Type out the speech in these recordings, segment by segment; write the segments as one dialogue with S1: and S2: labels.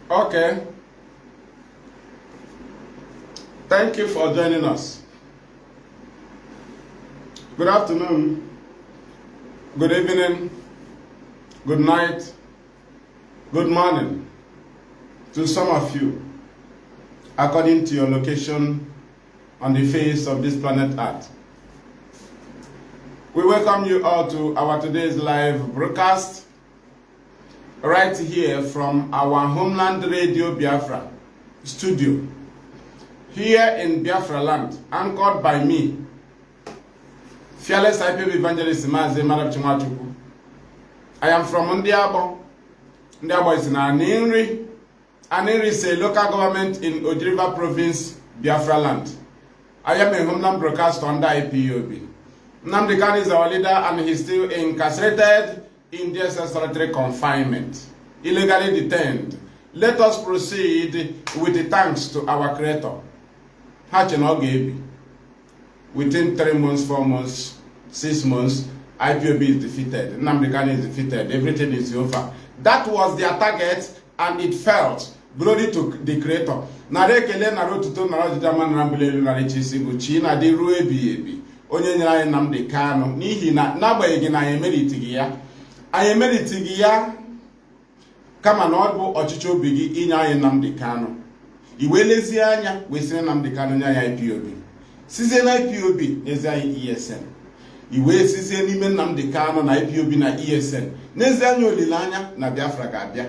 S1: Okay. Thank you for joining us. Good afternoon, good evening, good night, good morning to some of you, according to your location on the face of this planet Earth. We welcome you all to our today's live broadcast right here from our homeland radio Biafra studio here in Biafra land, anchored by me, fearless Ipob evangelist Mazi. I am from Ndiabo. Ndiabo is in Aninri. Aninri is a local government in Ojiriva province, Biafra land. I am a homeland broadcast under Ipob. Nnamdi Kanu is our leader and he's still incarcerated in DSS solitary confinement, illegally detained. Let us proceed with the thanks to our Creator. Within 3 months, 4 months, 6 months, Ipob is defeated. Nnamdi Kanu is defeated. Everything is over. That was their target and it failed. Glory to the Creator. Narekele narotuto narojidama narambulelu narechisibu china di ruebi. Onye nyere anyị Nnamdi Kanu n'ihi na n'agbanyeghị na anyị emeritighị ya kama na ọ bụ ọchịchị obi gị inye anyị Nnamdi Kanu iwe lezie anya wee sị Nnamdi Kanu nye anyị Ipob sizie na Ipob n'ezie anyị ESN iwe sizie n'ime Nnamdi Kanu na Ipob na ESN n'ezie anyị olileanya na Biafra ga-abịa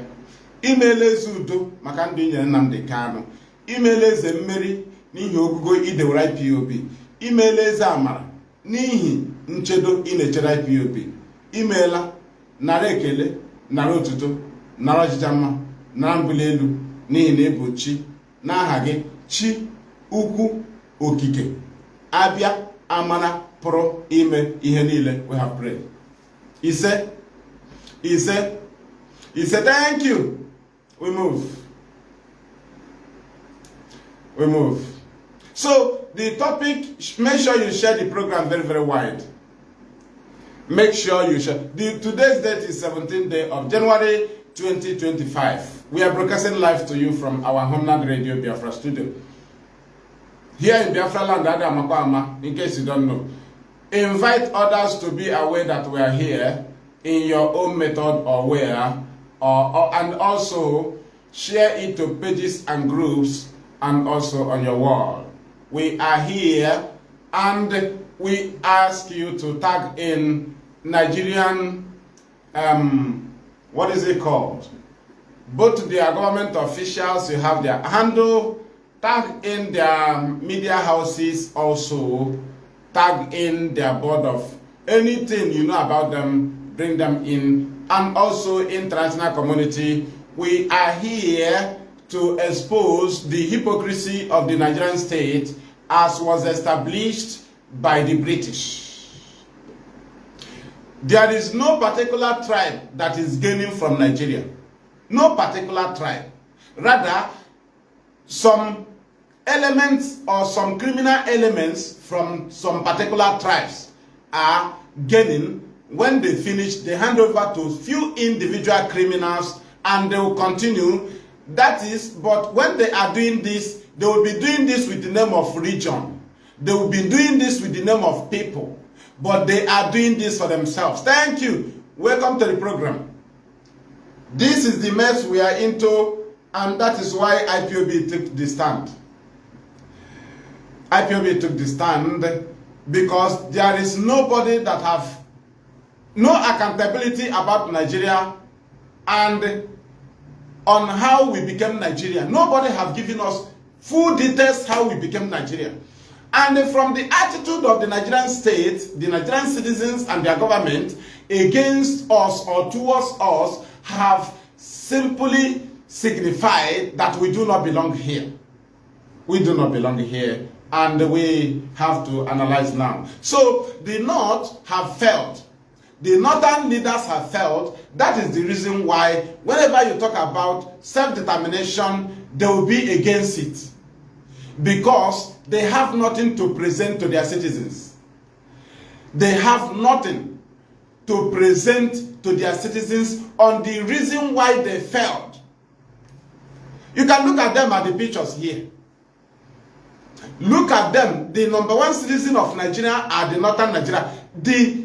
S1: imeela eze udo maka ndị nyere Nnamdi Kanu imeela eze mmeri n'ihi ogugo idewere Ipob imeela eze amara n'ihi nchedo ị na-echere Ipob imeela nara ekele nara otuto nara ọjịja mma nara mbuli elu n'ihi na ịbụ chi n'aha gị chi ukwu okike abịa amara pụrụ ime ihe niile. We have prayed. Ise thank you. We move. So the topic, make sure you share the program very, very wide. Make sure you share. Today's date is 17th day of January 2025. We are broadcasting live to you from our homeland radio Biafra studio. Here in Biafra land, in case you don't know. Invite others to be aware that we are here in your own method or where, and also share it to pages and groups and also on your wall. We are here and we ask you to tag in Nigerian, what is it called? Both their government officials, you have their handle, tag in their media houses also, tag in their board of anything you know about them, bring them in, and also international community. We are here to expose the hypocrisy of the Nigerian state as was established by the British. There is no particular tribe that is gaining from Nigeria. No particular tribe. Rather, some elements or some criminal elements from some particular tribes are gaining. When they finish, they hand over to few individual criminals and they will continue. That is, but when they are doing this, they will be doing this with the name of religion. They will be doing this with the name of people. But they are doing this for themselves. Thank you. Welcome to the program. This is the mess we are into, and that is why Ipob took the stand. Ipob took the stand because there is nobody that have no accountability about Nigeria and on how we became Nigeria. Nobody have given us full details how we became Nigeria. And from the attitude of the Nigerian state, the Nigerian citizens and their government against us or towards us have simply signified that we do not belong here. We do not belong here, and we have to analyze now. So the North have failed. The northern leaders have failed. That is the reason why whenever you talk about self-determination, they will be against it. Because they have nothing to present to their citizens. They have nothing to present to their citizens on the reason why they failed. You can look at them at the pictures here. Look at them. The #1 citizen of Nigeria are the northern Nigeria. The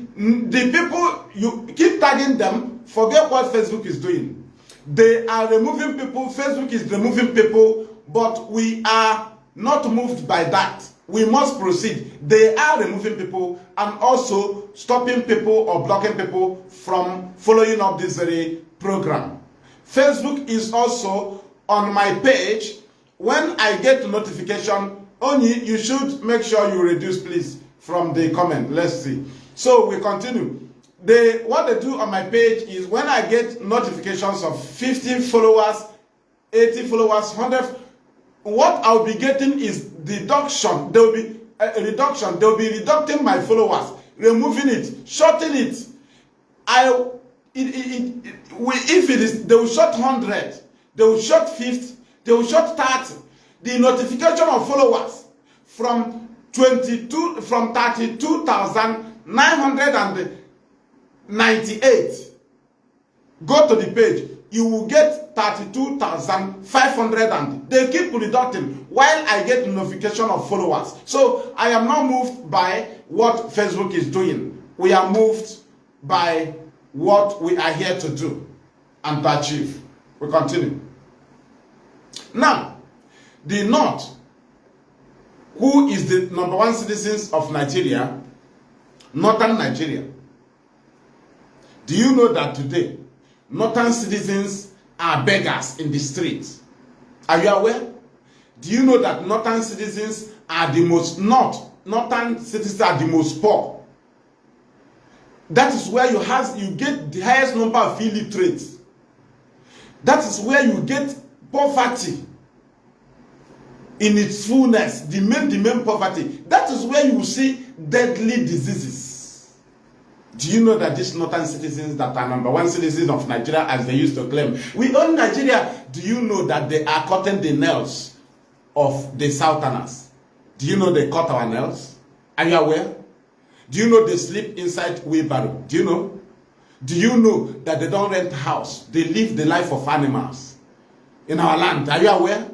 S1: people, you keep tagging them, forget what Facebook is doing. They are removing people, Facebook is removing people, but we are not moved by that. We must proceed. They are removing people and also stopping people or blocking people from following up this very program. Facebook is also on my page. When I get notification, only you should make sure you reduce, please, from the comment. Let's see. So we continue. What they do on my page is when I get notifications of 50 followers, 80 followers, 100, what I'll be getting is deduction. There will be a reduction. They will be reducting my followers, removing it, shorting it. If it is, they will short 100, they will short 50, they will short 30. The notification of followers from 32,998. Go to the page. You will get 32,500 and they keep reducing while I get notification of followers. So I am not moved by what Facebook is doing. We are moved by what we are here to do and to achieve. We continue. Now, the North, who is the #1 citizens of Nigeria, Northern Nigeria. Do you know that today, Northern citizens are beggars in the streets? Are you aware? Do you know that Northern citizens are the most, Northern citizens are the most poor? That is where you get the highest number of illiterates. That is where you get poverty in its fullness, the main poverty. That is where you see deadly diseases. Do you know that these Northern citizens that are #1 citizens of Nigeria, as they used to claim, we own Nigeria? Do you know that they are cutting the nails of the Southerners? Do you know they cut our nails? Are you aware? Do you know they sleep inside wheelbarrow? Do you know? Do you know that they don't rent a house? They live the life of animals in our land. Are you aware?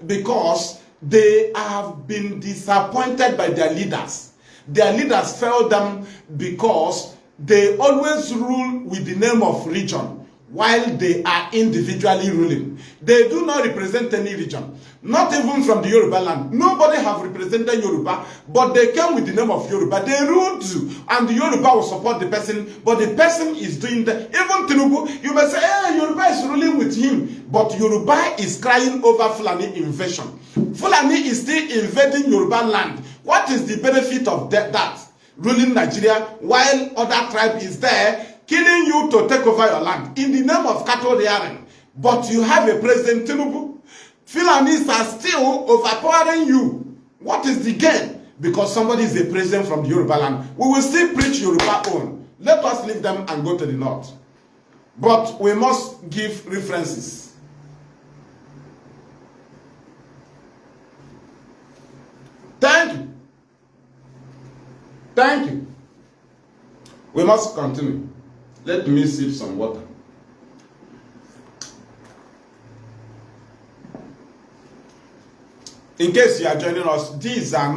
S1: Because they have been disappointed by their leaders. Their leaders failed them because they always rule with the name of region while they are individually ruling. They do not represent any region, not even from the Yoruba land. Nobody have represented Yoruba, but they came with the name of Yoruba. They ruled, and the Yoruba will support the person, but the person is doing the, even Tinubu, you may say, hey, Yoruba is ruling with him, but Yoruba is crying over Fulani invasion. Fulani is still invading Yoruba land. What is the benefit of that? Ruling Nigeria while other tribe is there killing you to take over your land in the name of cattle rearing. But you have a president, Tinubu. Fulanis are still overpowering you. What is the gain? Because somebody is a president from the Yoruba land. We will still preach Yoruba own. Let us leave them and go to the north. But we must give references. Thank you. Thank you. We must continue. Let me sip some water. In case you are joining us, these are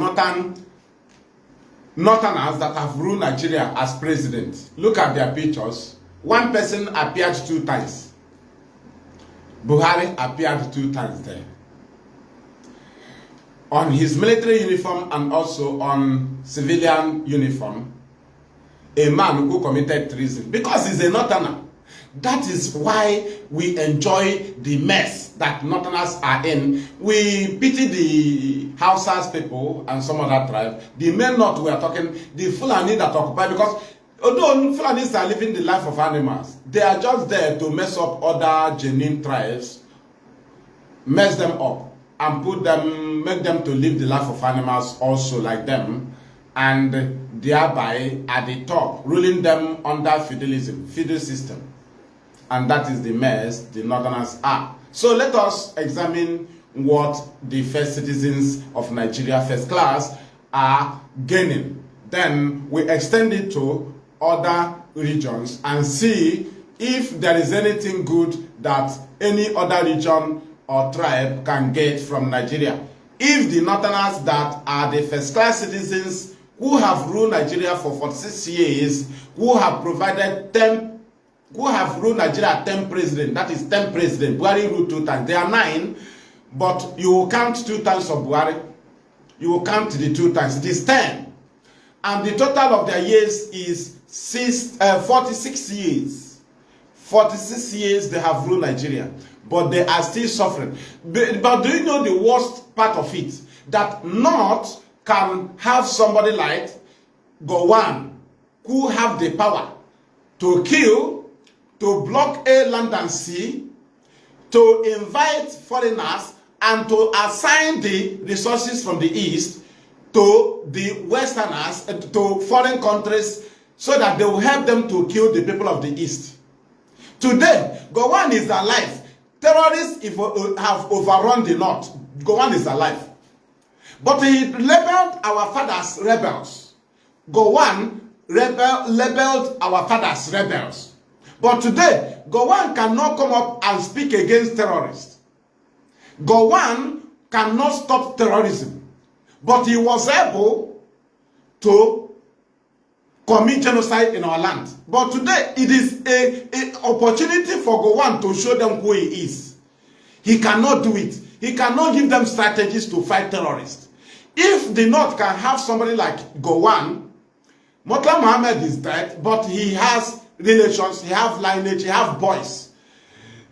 S1: Northerners that have ruled Nigeria as president. Look at their pictures. One person appeared 2 times. Buhari appeared 2 times there. On his military uniform and also on civilian uniform, a man who committed treason, because he's a Northerner. That is why we enjoy the mess that Northerners are in. We pity the Hausas people and some other tribe. The main North we are talking, the Fulani that occupy, because although Fulanis are living the life of animals, they are just there to mess up other genuine tribes, mess them up, and make them to live the life of animals also like them, and thereby at the top, ruling them under feudal system. And that is the mess the Northerners are. So let us examine what the first citizens of Nigeria, first class, are gaining. Then we extend it to other regions and see if there is anything good that any other region or tribe can get from Nigeria. If the Northerners that are the first-class citizens who have ruled Nigeria for 46 years, who have provided 10, who have ruled Nigeria 10 presidents, that is 10 presidents, Buhari ruled 2 times. There are 9, but you will count 2 times of Buhari. You will count the 2 times. It is 10. And the total of their years is 46 years. 46 years they have ruled Nigeria. But they are still suffering. But do you know the worst part of it? That North can have somebody like Gowon, who have the power to kill, to block air, land, and sea, to invite foreigners, and to assign the resources from the East to the Westerners, to foreign countries, so that they will help them to kill the people of the East. Today, Gowon is alive. Terrorists have overrun the North. Gowon is alive. But he labeled our fathers rebels. Gowon labeled our fathers rebels. But today, Gowon cannot come up and speak against terrorists. Gowon cannot stop terrorism. But he was able to commit genocide in our land. But today, it is an opportunity for Gowon to show them who he is. He cannot do it. He cannot give them strategies to fight terrorists. If the North can have somebody like Gowon, Murtala Muhammad is dead, but he has relations, he has lineage, he has boys.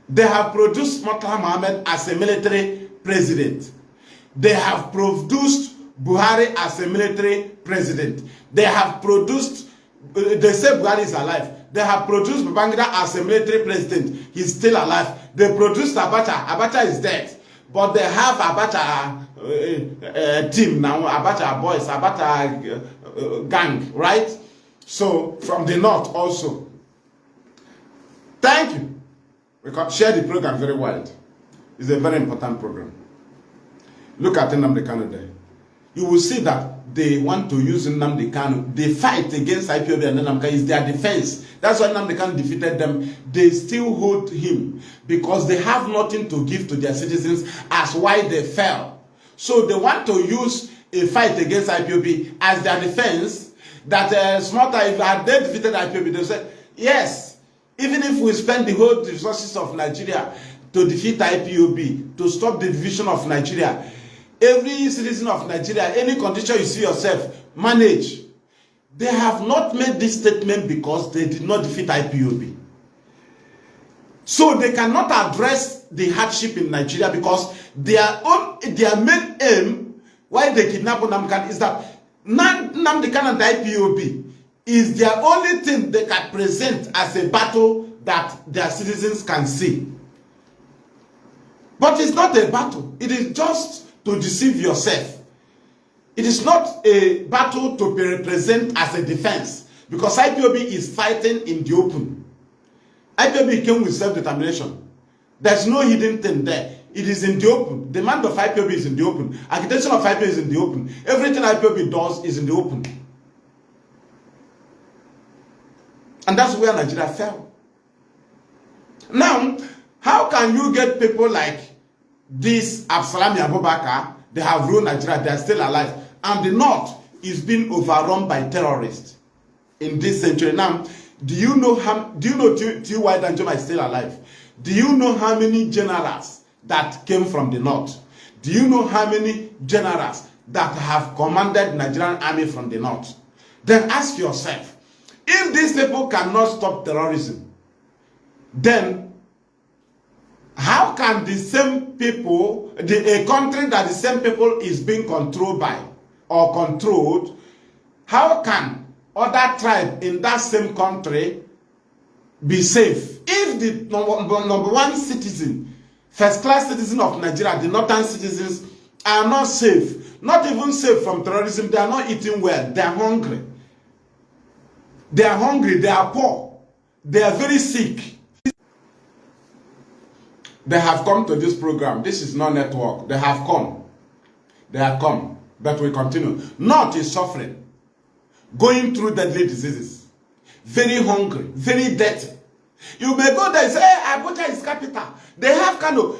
S1: They have produced Murtala Muhammad as a military president. They have produced Buhari as a military president. They have produced, they say Buhari is alive. They have produced Babangida as a military president. He's still alive. They produced Abacha. Abacha is dead. But they have Abacha team now, Abacha boys, Abacha gang, right? So, from the North also. Thank you. We can share the program very wide. It's a very important program. Look at Nnamdi Kanu there. You will see that they want to use Nnamdi Kanu. They fight against Ipob and Nnamdi Kanu. It's their defense. That's why Nnamdi Kanu defeated them. They still hold him because they have nothing to give to their citizens as why they fell. So they want to use a fight against Ipob as their defense. That small time, if they defeated Ipob, they say, yes, even if we spend the whole resources of Nigeria to defeat Ipob, to stop the division of Nigeria, every citizen of Nigeria, any condition you see yourself, manage. They have not made this statement because they did not defeat Ipob. So they cannot address the hardship in Nigeria because their main aim, why they kidnap Nnamdi Kanu, is that Nnamdi Kanu and Ipob is their only thing they can present as a battle that their citizens can see. But it's not a battle. It is just to deceive yourself. It is not a battle to be represented as a defense because Ipob is fighting in the open. Ipob came with self-determination. There's no hidden thing there. It is in the open. The demand of Ipob is in the open. Agitation of Ipob is in the open. Everything Ipob does is in the open. And that's where Nigeria fell. Now, how can you get people like this Absalami Abubakar? They have ruled Nigeria, they are still alive. And the North is being overrun by terrorists in this century. Now, do you know T.Y. Danjuma is still alive? Do you know how many generals that came from the North? Do you know how many generals that have commanded Nigerian army from the North? Then ask yourself, if these people cannot stop terrorism, then how can the same people, a country that the same people is being controlled by or controlled, how can other tribes in that same country be safe? If the number one citizen, first-class citizen of Nigeria, the northern citizens are not safe, not even safe from terrorism, they are not eating well, they are hungry. They are hungry, they are poor, they are very sick. They have come to this program. This is not network. They have come. They have come. But we continue. North is suffering. Going through deadly diseases. Very hungry. Very dirty. You may go there and say, hey, Abuja is capital. They have Kanu.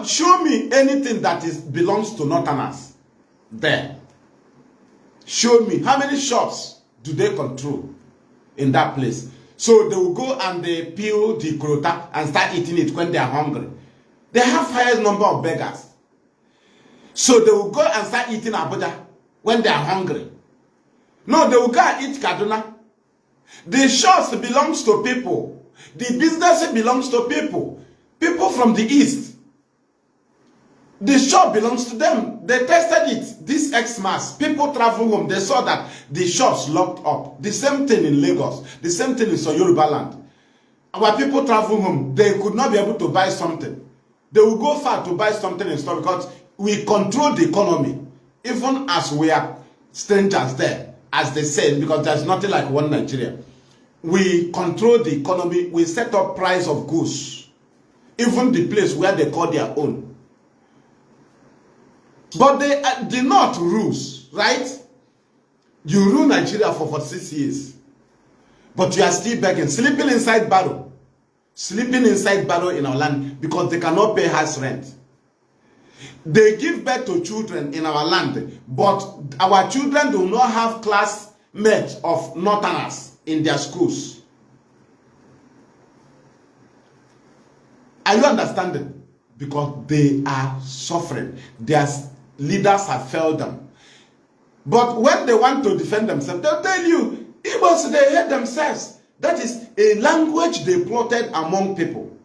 S1: Show me anything that belongs to Northerners there. Show me how many shops do they control in that place. So they will go and they peel the krota and start eating it when they are hungry. They have highest number of beggars. So they will go and start eating Abuja when they are hungry. No, they will go and eat Kaduna. The shops belongs to people. The business belongs to people. People from the east. The shop belongs to them. They tested it. This Xmas, people travel home. They saw that the shops locked up. The same thing in Lagos. The same thing in Yoruba land. Our people travel home. They could not be able to buy something. They will go far to buy something in store because we control the economy. Even as we are strangers there, as they said, because there's nothing like one Nigeria. We control the economy. We set up price of goods. Even the place where they call their own. But the North rules, right? You rule Nigeria for 46 years. But you are still begging, sleeping inside barrow. Sleeping inside barrow in our land because they cannot pay house rent. They give birth to children in our land, but our children do not have classmates of Northerners in their schools. Are you understanding? Because they are suffering. Their leaders have failed them. But when they want to defend themselves, they'll tell you, Igbos, they hate themselves. That is a language they plotted among people.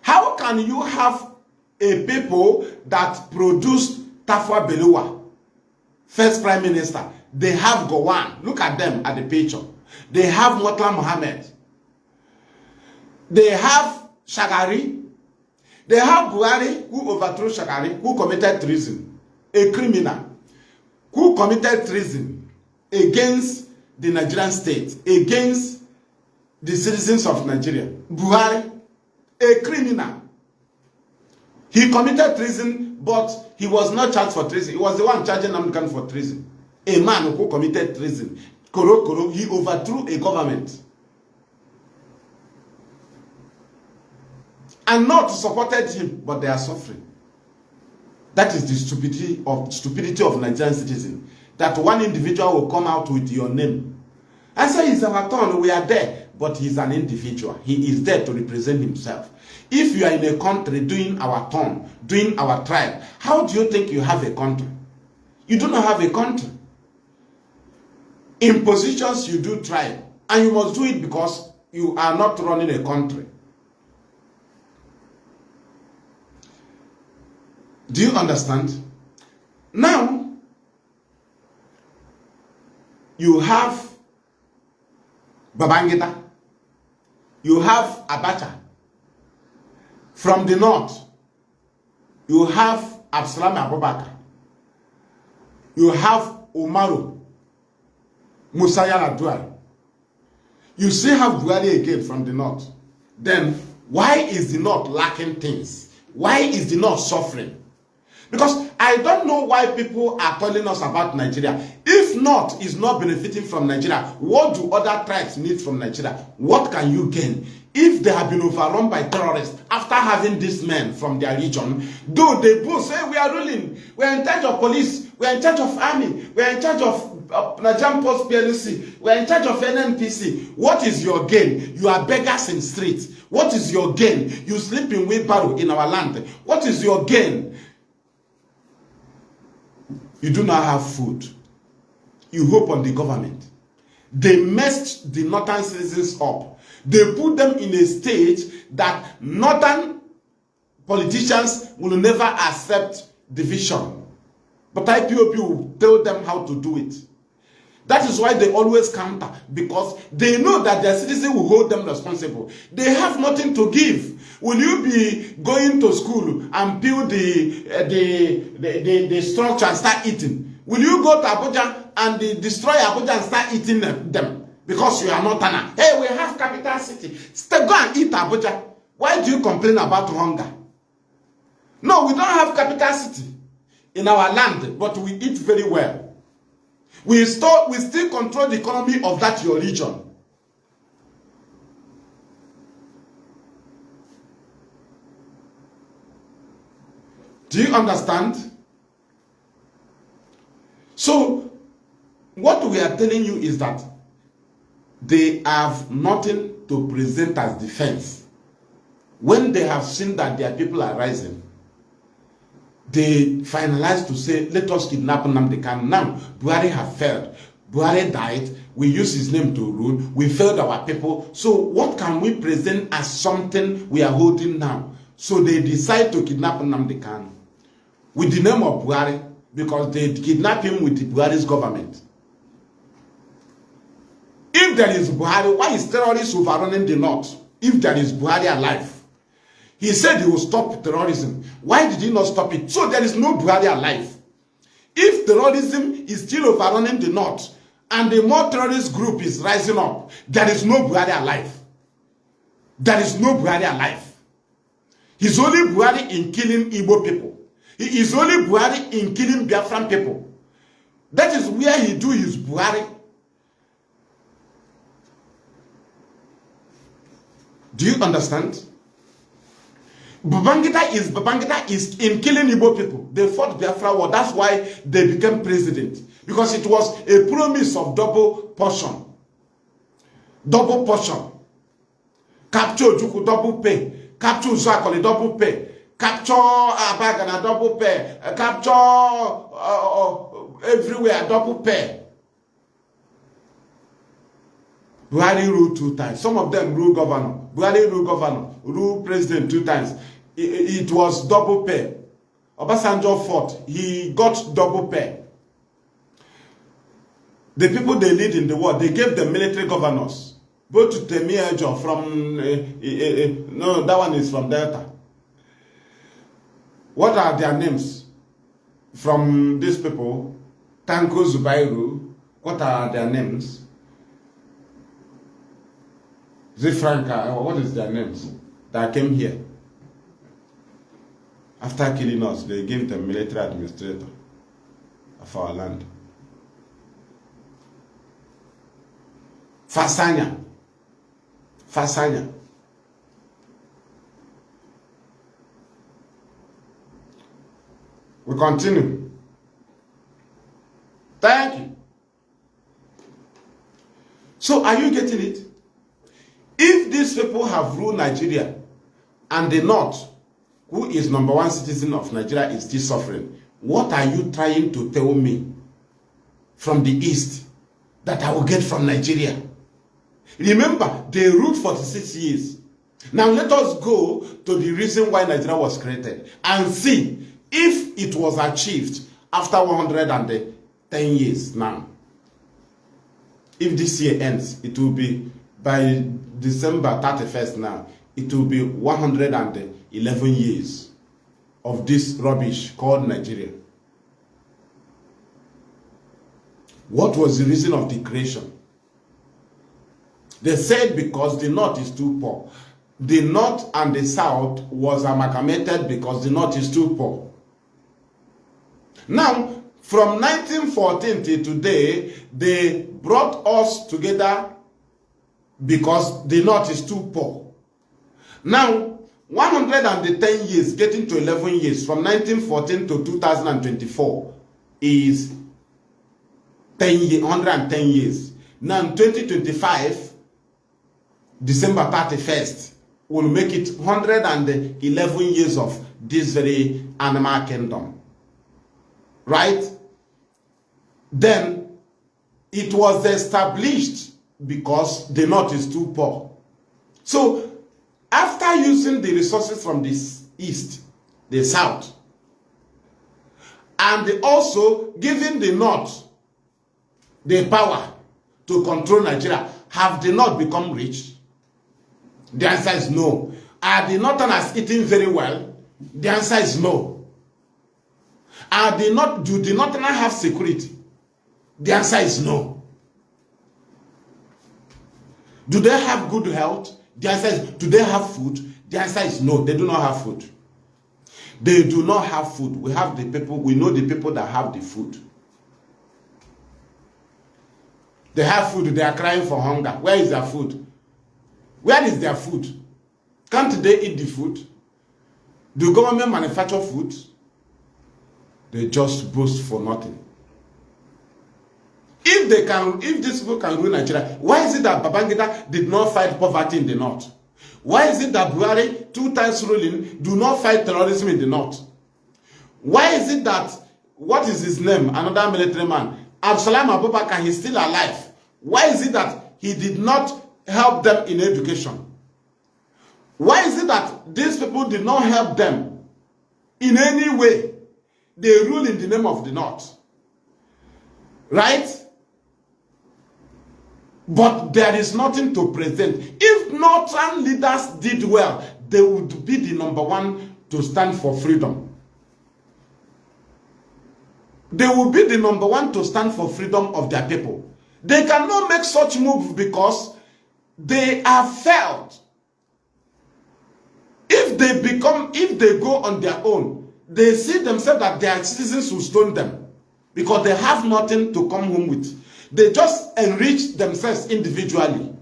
S1: How can you have a people that produced Tafawa Balewa, first prime minister? They have Gowon. Look at them at the picture. They have Murtala Mohammed. They have Shagari. They have Buhari, who overthrew Shagari, who committed treason. A criminal who committed treason against the Nigerian state, against the citizens of Nigeria. Buhari, a criminal. He committed treason, but he was not charged for treason. He was the one charging Nnamdi for treason. A man who committed treason. Koro, he overthrew a government. And not supported him, but they are suffering. That is the stupidity of Nigerian citizens. That one individual will come out with your name and say, it's our turn, we are there. But he's an individual. He is there to represent himself. If you are in a country doing our turn, doing our tribe, how do you think you have a country? You do not have a country. In positions you do tribe, and you must do it because you are not running a country. Do you understand? Now, you have Babangida. You have Abacha. From the north, you have Absalom Abubakar. You have Umaru Musaya Aduai. You still have Buhari again from the north. Then, why is the north lacking things? Why is the north suffering? Because I don't know why people are telling us about Nigeria. If North is not benefiting from Nigeria, what do other tribes need from Nigeria? What can you gain? If they have been overrun by terrorists after having these men from their region, though they both say we are ruling, we are in charge of police, we are in charge of army, we are in charge of Nigerian Post PLC, we are in charge of NNPC. What is your gain? You are beggars in streets. What is your gain? You sleep in wheelbarrow in our land. What is your gain? You do not have food. You hope on the government. They messed the northern citizens up. They put them in a state that northern politicians will never accept division. But IPOB will tell them how to do it. That is why they always counter, because they know that their citizens will hold them responsible. They have nothing to give. Will you be going to school and build the structure and start eating? Will you go to Abuja and destroy Abuja and start eating them? Because you are not Tana. Hey, we have capital city. Go and eat Abuja. Why do you complain about hunger? No, we don't have capital city in our land, but we eat very well. We still control the economy of that your region. Do you understand? So, what we are telling you is that they have nothing to present as defense. When they have seen that their people are rising, they finalize to say, let us kidnap Nnamdi Kanu. Now, Buhari have failed. Buhari died. We use his name to rule. We failed our people. So what can we present as something we are holding now? So they decide to kidnap Nnamdi Kanu with the name of Buhari, because they kidnap him with the Buhari's government. If there is Buhari, why is terrorists overrunning the north? If there is Buhari alive, he said he will stop terrorism. Why did he not stop it? So there is no Buhari alive. If terrorism is still overrunning the north and the more terrorist group is rising up, there is no Buhari alive. There is no Buhari alive. He's only Buhari in killing Igbo people. He is only Buhari in killing Biafran people. That is where he do his Buhari. Do you understand? Babangida is in killing Igbo people. They fought Biafra war. That's why they became president. Because it was a promise of double portion. Double portion. Capture Ojukwu, double pay. Capture Uzakoli, double pay. Capture Abagana, double pay. Capture everywhere, double pay. Buhari ruled 2 times. Some of them ruled governor. Buhari ruled governor, ruled president 2 times. It was double pay. Obasanjo fought. He got double pay. The people they lead in the war, they gave them military governors. Go to Temi Ejo from, no, that one is from Delta. What are their names? From these people, Tanko Zubairu, what are their names? Zifranka, what is their names? That came here. After killing us, they gave them military administrator of our land. Fasanya. Fasanya. We continue. Thank you. So, are you getting it? If these people have ruled Nigeria and the North, who is #1 citizen of Nigeria, is still suffering, what are you trying to tell me from the East that I will get from Nigeria? Remember, they ruled 46 years. Now let us go to the reason why Nigeria was created and see if it was achieved after 110 years now. If this year ends, it will be by December 31st now, it will be 111 years of this rubbish called Nigeria. What was the reason of the creation? They said because the North is too poor. The North and the South was amalgamated because the North is too poor. Now, from 1914 till today, they brought us together because the North is too poor. Now, 110 years, getting to 11 years, from 1914 to 2024 is 110 years. Now, in 2025, December 31st, will make it 111 years of this very animal kingdom. Right? Then, it was established because the North is too poor. So, after using the resources from the East, the South, and also giving the North the power to control Nigeria, have the North become rich? The answer is no. Are the Northerners eating very well? The answer is no. Do the Northerners have security? The answer is no. Do they have good health? The answer is, do they have food? The answer is no, they do not have food. They do not have food. We have the people, we know the people that have the food. They have food, they are crying for hunger. Where is their food? Where is their food? Can't they eat the food? Do government manufacture food? They just boast for nothing. If these people can rule Nigeria, why is it that Babangida did not fight poverty in the north? Why is it that Buhari, 2 times ruling, do not fight terrorism in the north? Why is it that, what is his name, another military man, Absalam Abubakar, he's still alive? Why is it that he did not help them in education? Why is it that these people did not help them in any way? They rule in the name of the north. Right? But there is nothing to present. If northern leaders did well, they would be the #1 to stand for freedom. They will be the #1 to stand for freedom of their people. They cannot make such moves because they are failed. If they go on their own, they see themselves that their citizens will stone them because they have nothing to come home with. They just enrich themselves individually.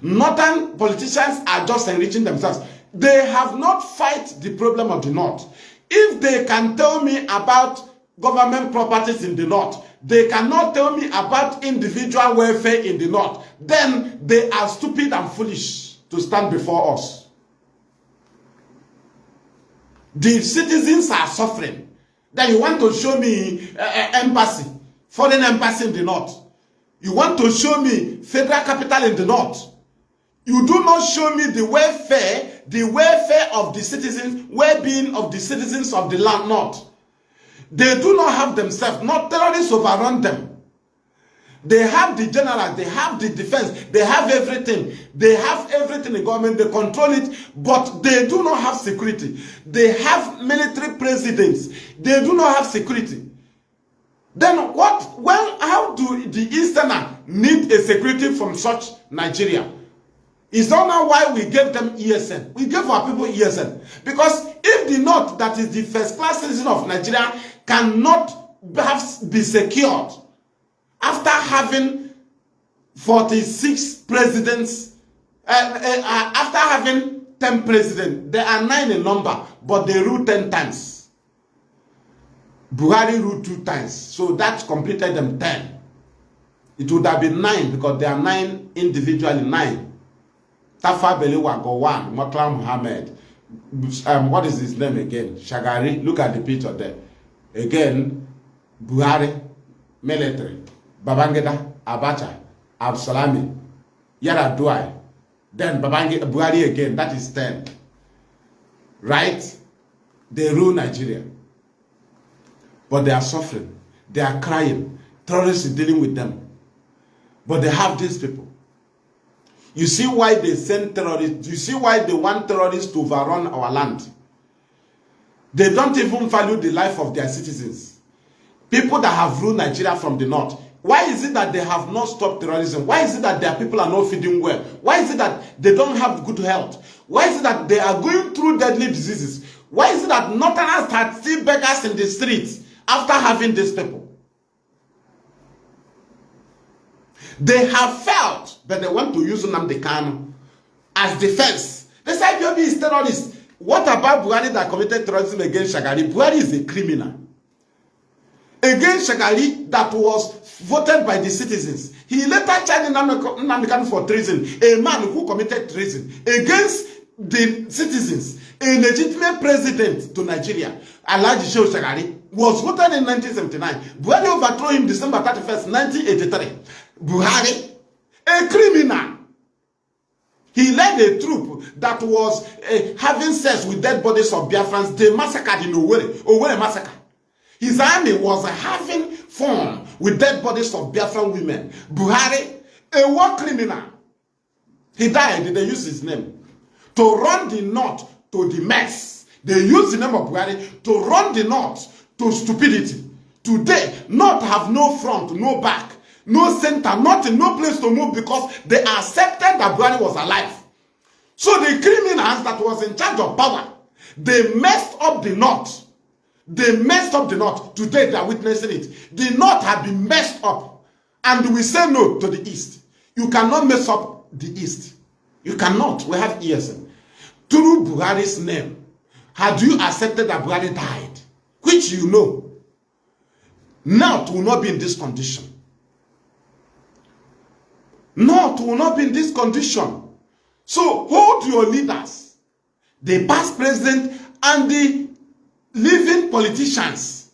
S1: Northern politicians are just enriching themselves. They have not fight the problem of the north. If they can tell me about government properties in the north, they cannot tell me about individual welfare in the north, then they are stupid and foolish to stand before us. The citizens are suffering. Then you want to show me embassy, foreign embassy in the north. You want to show me federal capital in the north. You do not show me the welfare of the citizens, well-being of the citizens of the land north. They do not have themselves, not terrorists overrun them. They have the general, they have the defense, they have everything. They have everything in government, they control it, but they do not have security. They have military presidents, they do not have security. Then how do the Easterner need a security from such Nigeria? It's not now why we gave them ESN. We gave our people ESN. Because if the North, that is the first class citizen of Nigeria, cannot be secured after having 46 presidents, after having 10 presidents, there are 9 in number, but they rule 10 times. Buhari ruled 2 times, so that completed them 10. It would have been 9 because there are 9 individually, 9. Tafa Belewa go 1, Mokla Muhammad. What is his name again? Shagari. Look at the picture there. Again, Buhari, military. Babangida, Abacha, Absalami, Yaradua. Then Buhari again. That is 10. Right? They rule Nigeria. But they are suffering. They are crying. Terrorists are dealing with them. But they have these people. You see why they send terrorists. You see why they want terrorists to overrun our land. They don't even value the life of their citizens. People that have ruled Nigeria from the north. Why is it that they have not stopped terrorism? Why is it that their people are not feeding well? Why is it that they don't have good health? Why is it that they are going through deadly diseases? Why is it that Northerners are still beggars in the streets after having these people? They have failed, but they want to use Nnamdi Kanu as defense. They say Ipob is terrorist. What about Buhari that committed terrorism against Shagari? Buhari is a criminal. Against Shagari that was voted by the citizens. He later charged Nnamdi Kanu for treason. A man who committed treason against the citizens. A legitimate president to Nigeria, Alhaji Shehu Shagari, was voted in 1979. Buhari overthrew him December 31st, 1983. Buhari, a criminal. He led a troop that was having sex with dead bodies of Biafrans. They massacred in Owerri massacre. His army was having fun with dead bodies of Biafran women. Buhari, a war criminal. He died. They used his name to run the north to the mess. They used the name of Buhari to run the north to stupidity. Today, North have no front, no back, no center, nothing, no place to move because they accepted that Buhari was alive. So the criminals that was in charge of power, they messed up the North. They messed up the North. Today they are witnessing it. The North have been messed up. And we say no to the East. You cannot mess up the East. You cannot. We have ESN. Through Buhari's name, had you accepted that Buhari died, which you know, North will not be in this condition. North will not be in this condition. So hold your leaders, the past president and the living politicians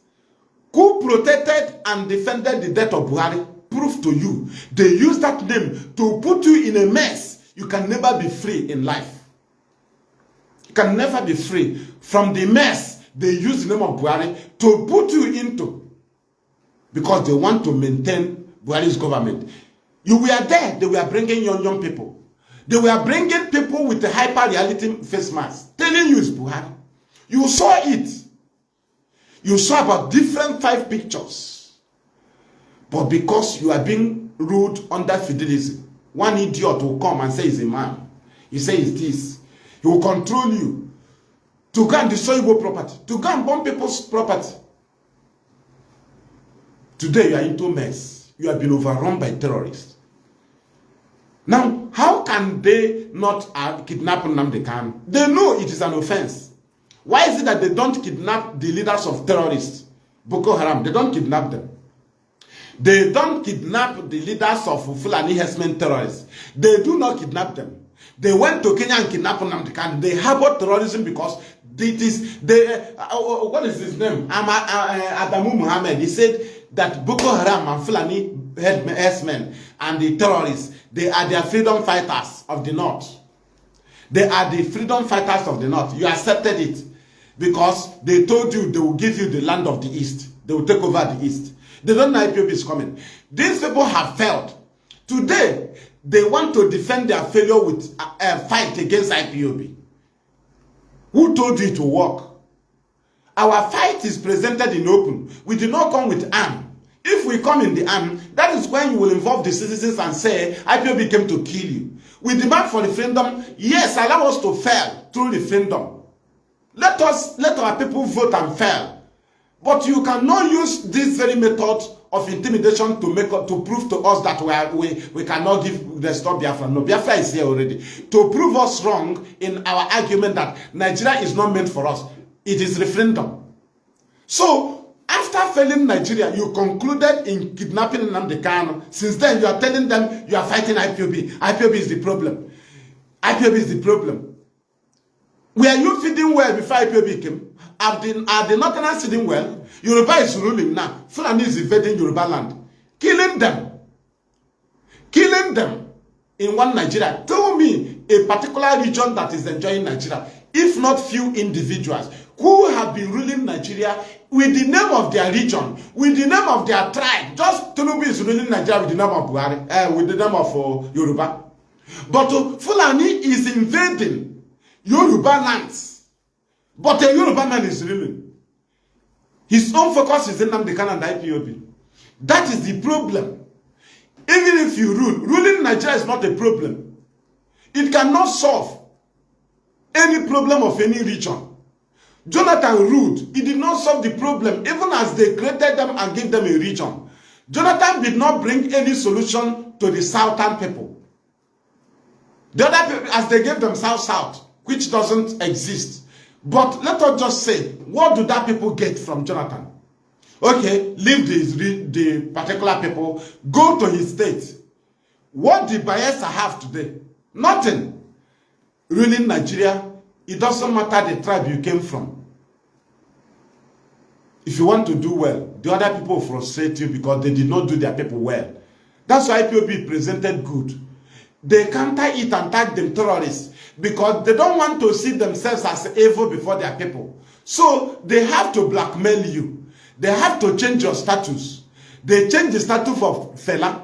S1: who protected and defended the death of Buhari. Prove to you, they use that name to put you in a mess. You can never be free in life. You can never be free from the mess they use the name of Buhari to put you into, because they want to maintain Buhari's government. You were there, they were bringing young people. They were bringing people with a hyper reality face mask, telling you it's Buhari. You saw it. You saw about different 5 pictures. But because you are being ruled under fidelism, one idiot will come and say he's a man. He says he's this. He will control you to go and destroy your property, to go and burn people's property. Today you are into mess. You have been overrun by terrorists. Now, how can they not kidnap Nnamdi Kanu? They know it is an offense. Why is it that they don't kidnap the leaders of terrorists? Boko Haram, they don't kidnap them. They don't kidnap the leaders of Fulani herdsmen terrorists. They do not kidnap them. They went to Kenya and kidnapped Nnamdi Kanu. They harbored terrorism because it is what is his name? Adamu Muhammad. He said that Boko Haram and Fulani herdsmen and the terrorists, they are the freedom fighters of the north. They are the freedom fighters of the north. You accepted it because they told you they will give you the land of the east. They will take over the east. They don't know IPOB is coming. These people have failed. Today, they want to defend their failure with a fight against IPOB. Who told you to work? Our fight is presented in open. We do not come with arm. If we come in the arm, that is when you will involve the citizens and say, IPOB came to kill you. We demand for referendum. Yes, allow us to fail through referendum. Let our people vote and fail. But you cannot use this very method of intimidation to prove to us that we cannot restore Biafra. No, Biafra is here already. To prove us wrong in our argument that Nigeria is not meant for us. It is referendum. So, after failing Nigeria, you concluded in kidnapping Nnamdi Kanu. Since then, you are telling them you are fighting IPOB. IPOB is the problem. IPOB is the problem. Were you feeding well before IPOB came? Are the Northerners feeding well? Yoruba is ruling now. Fulani is invading Yoruba land. Killing them. Killing them in one Nigeria. Tell me a particular region that is enjoying Nigeria, if not few individuals who have been ruling Nigeria with the name of their region, with the name of their tribe. Just Tinubu is ruling Nigeria with the name of Buhari, with the name of Yoruba. But Fulani is invading Yoruba lands. But a Yoruba man is ruling. His own focus is in Nnamdi Kanu and IPOB. That is the problem. Even if you rule, ruling Nigeria is not a problem. It cannot solve any problem of any region. Jonathan ruled. He did not solve the problem, even as they created them and gave them a region. Jonathan did not bring any solution to the southern people. The other people, as they gave them South, which doesn't exist. But let us just say, what do that people get from Jonathan? Okay, leave the particular people, go to his state. What did Bayelsa have today? Nothing. Ruling Nigeria, it doesn't matter the tribe you came from. If you want to do well, the other people frustrate you because they did not do their people well. That's why IPOB presented good. They counter it and tag them terrorists because they don't want to see themselves as evil before their people. So they have to blackmail you. They have to change your status. They change the status of Fela.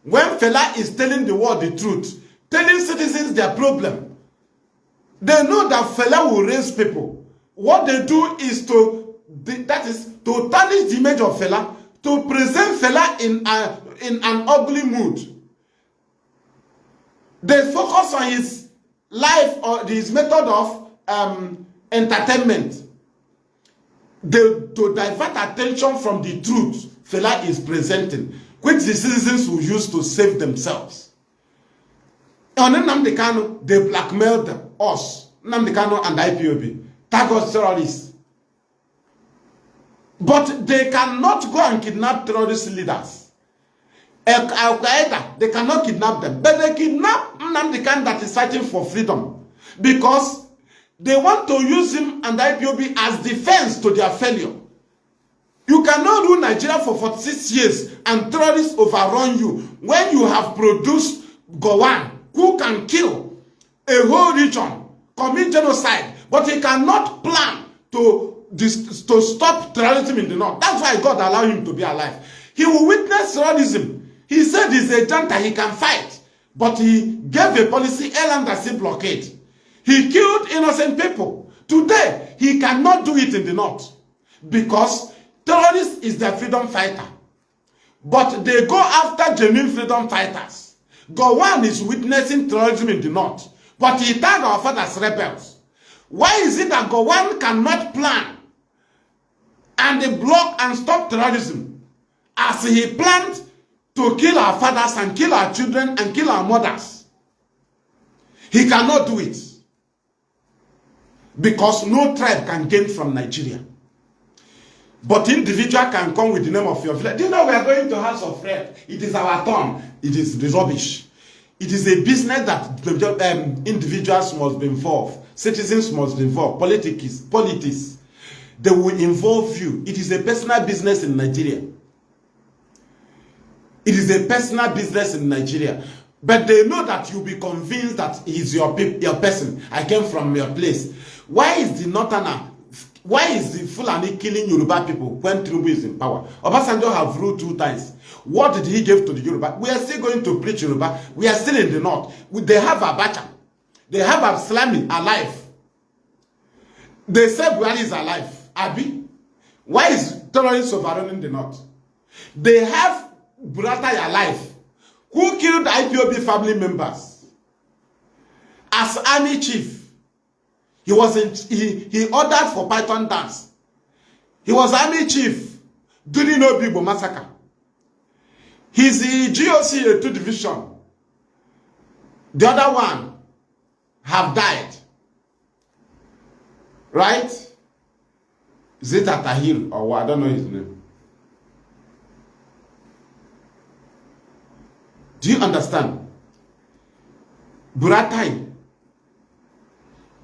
S1: When Fela is telling the world the truth, telling citizens their problem, they know that Fela will raise people. What they do is to tarnish the image of Fela, to present Fela in an ugly mood. They focus on his life or his method of entertainment. To divert attention from the truth Fela is presenting, which the citizens will use to save themselves. On Nnamdi Kanu, they blackmailed us, Nnamdi Kanu and IPOB, tag us terrorists. But they cannot go and kidnap terrorist leaders. Al-Qaeda, they cannot kidnap them. But they kidnap Nnamdi Kanu that is fighting for freedom. Because they want to use him and IPOB as defense to their failure. You cannot rule Nigeria for 46 years and terrorists overrun you when you have produced Gowon, who can kill a whole region, commit genocide, but he cannot plan to stop terrorism in the north. That's why God allowed him to be alive. He will witness terrorism. He said he's a junta, he can fight, but he gave a policy, L&C blockade. He killed innocent people. Today, he cannot do it in the north because terrorists is their freedom fighter. But they go after genuine freedom fighters. Gowon is witnessing terrorism in the north, but he tagged our fathers rebels. Why is it that Gowon cannot plan and block and stop terrorism as he planned to kill our fathers and kill our children and kill our mothers? He cannot do it because no tribe can gain from Nigeria. But individual can come with the name of your flag. Do you know we are going to House of Rep? It is our turn. It is the rubbish. It is a business that individuals must be involved. Citizens must be involved. Politics. They will involve you. It is a personal business in Nigeria. It is a personal business in Nigeria. But they know that you'll be convinced that he's your person. I came from your place. Why is the Northerner? Why is the Fulani killing Yoruba people when Tinubu is in power? Obasanjo have ruled 2 times. What did he give to the Yoruba? We are still going to preach Yoruba. We are still in the north. They have Abacha. They have Absalami alive. They say Buhari is alive. Abi? Why is terrorists overrunning the north? They have Buratai alive. Who killed IPOB family members? As army chief. He ordered for Python dance. He was army chief during Obibo massacre. He's the GOC 2 division. The other one have died. Right? Is it Atahir or what? I don't know his name. Do you understand? Buratai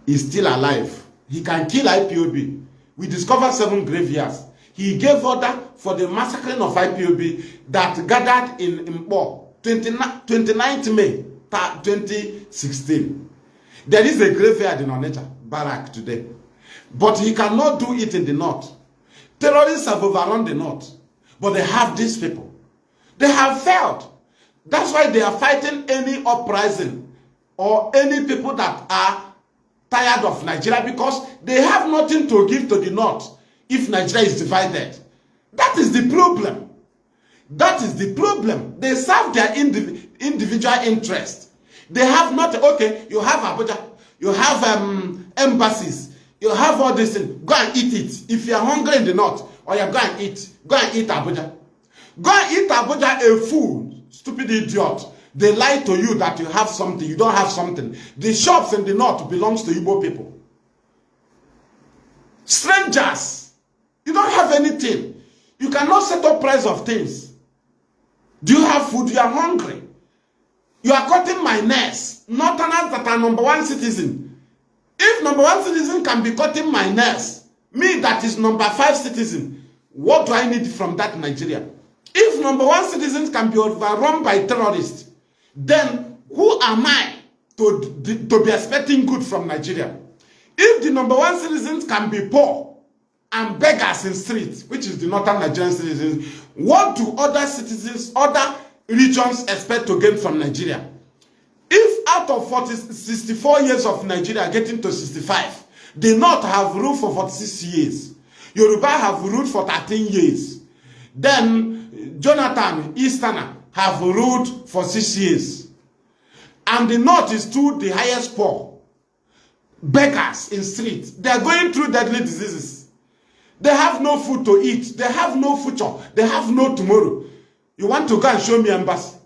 S1: is still alive. He can kill IPOB. We discovered 7 graveyards. He gave order for the massacring of IPOB that gathered in Ipob, 29th May 2016. There is a graveyard in Onitsha barrack today. But he cannot do it in the north. Terrorists have overrun the north. But they have these people. They have failed. That's why they are fighting any uprising or any people that are tired of Nigeria, because they have nothing to give to the north if Nigeria is divided. That is the problem. That is the problem. They serve their individual interest. They have not, okay, you have Abuja, you have embassies, you have all this thing. Go and eat it. If you are hungry in the north, or you go and eat Abuja. Go and eat Abuja, a fool, stupid idiot. They lie to you that you have something, you don't have something. The shops in the north belongs to Igbo people. Strangers, you don't have anything. You cannot set up price of things. Do you have food? You are hungry. You are cutting my nest. Northerners that are #1 citizen. If #1 citizen can be cutting my nest, me that is #5 citizen, what do I need from that Nigeria? If #1 citizens can be overrun by terrorists, then who am I to be expecting good from Nigeria? If the #1 citizens can be poor and beggars in streets, which is the northern Nigerian citizens, what do other citizens, other regions expect to gain from Nigeria? If out of 64 years of Nigeria getting to 65, the North have ruled for 46 years, Yoruba have ruled for 13 years, then Jonathan Easterner have ruled for 6 years. And the North is still the highest poor. Beggars in streets. They are going through deadly diseases. They have no food to eat. They have no future. They have no tomorrow. You want to go and show me embassy?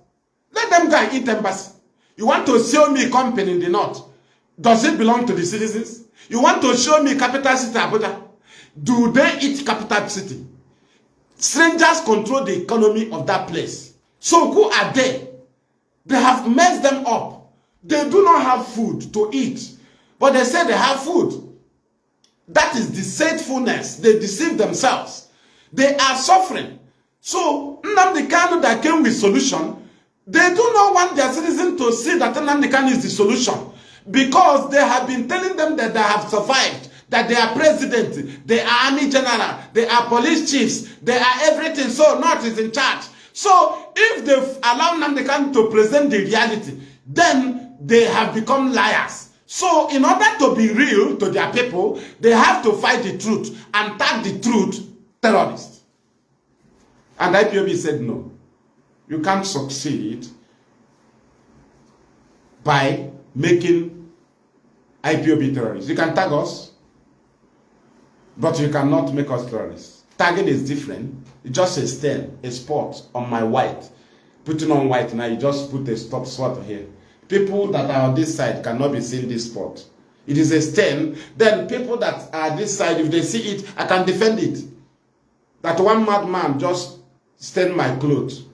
S1: Let them go and eat embassy. You want to show me company in the North? Does it belong to the citizens? You want to show me capital city Abuja? Do they eat capital city? Strangers control the economy of that place. So who are they? They have messed them up. They do not have food to eat, but they say they have food. That is deceitfulness. They deceive themselves. They are suffering. So Nnamdi Kanu that came with solution, they do not want their citizens to see that Nnamdi Kanu is the solution, because they have been telling them that they have survived, that they are president, they are army general, they are police chiefs, they are everything. So North is in charge. So if they allow Nnamdi Kanu to present the reality, then they have become liars. So in order to be real to their people, they have to fight the truth and tag the truth terrorists. And IPOB said no. You can't succeed by making IPOB terrorists. You can tag us, but you cannot make us terrorists. Tagging is different. It's just a stain, a spot on my white. Putting on white now, you just put a stop spot here. People that are on this side cannot be seeing this spot. It is a stain. Then people that are this side, if they see it, I can defend it. That one madman just stained my clothes.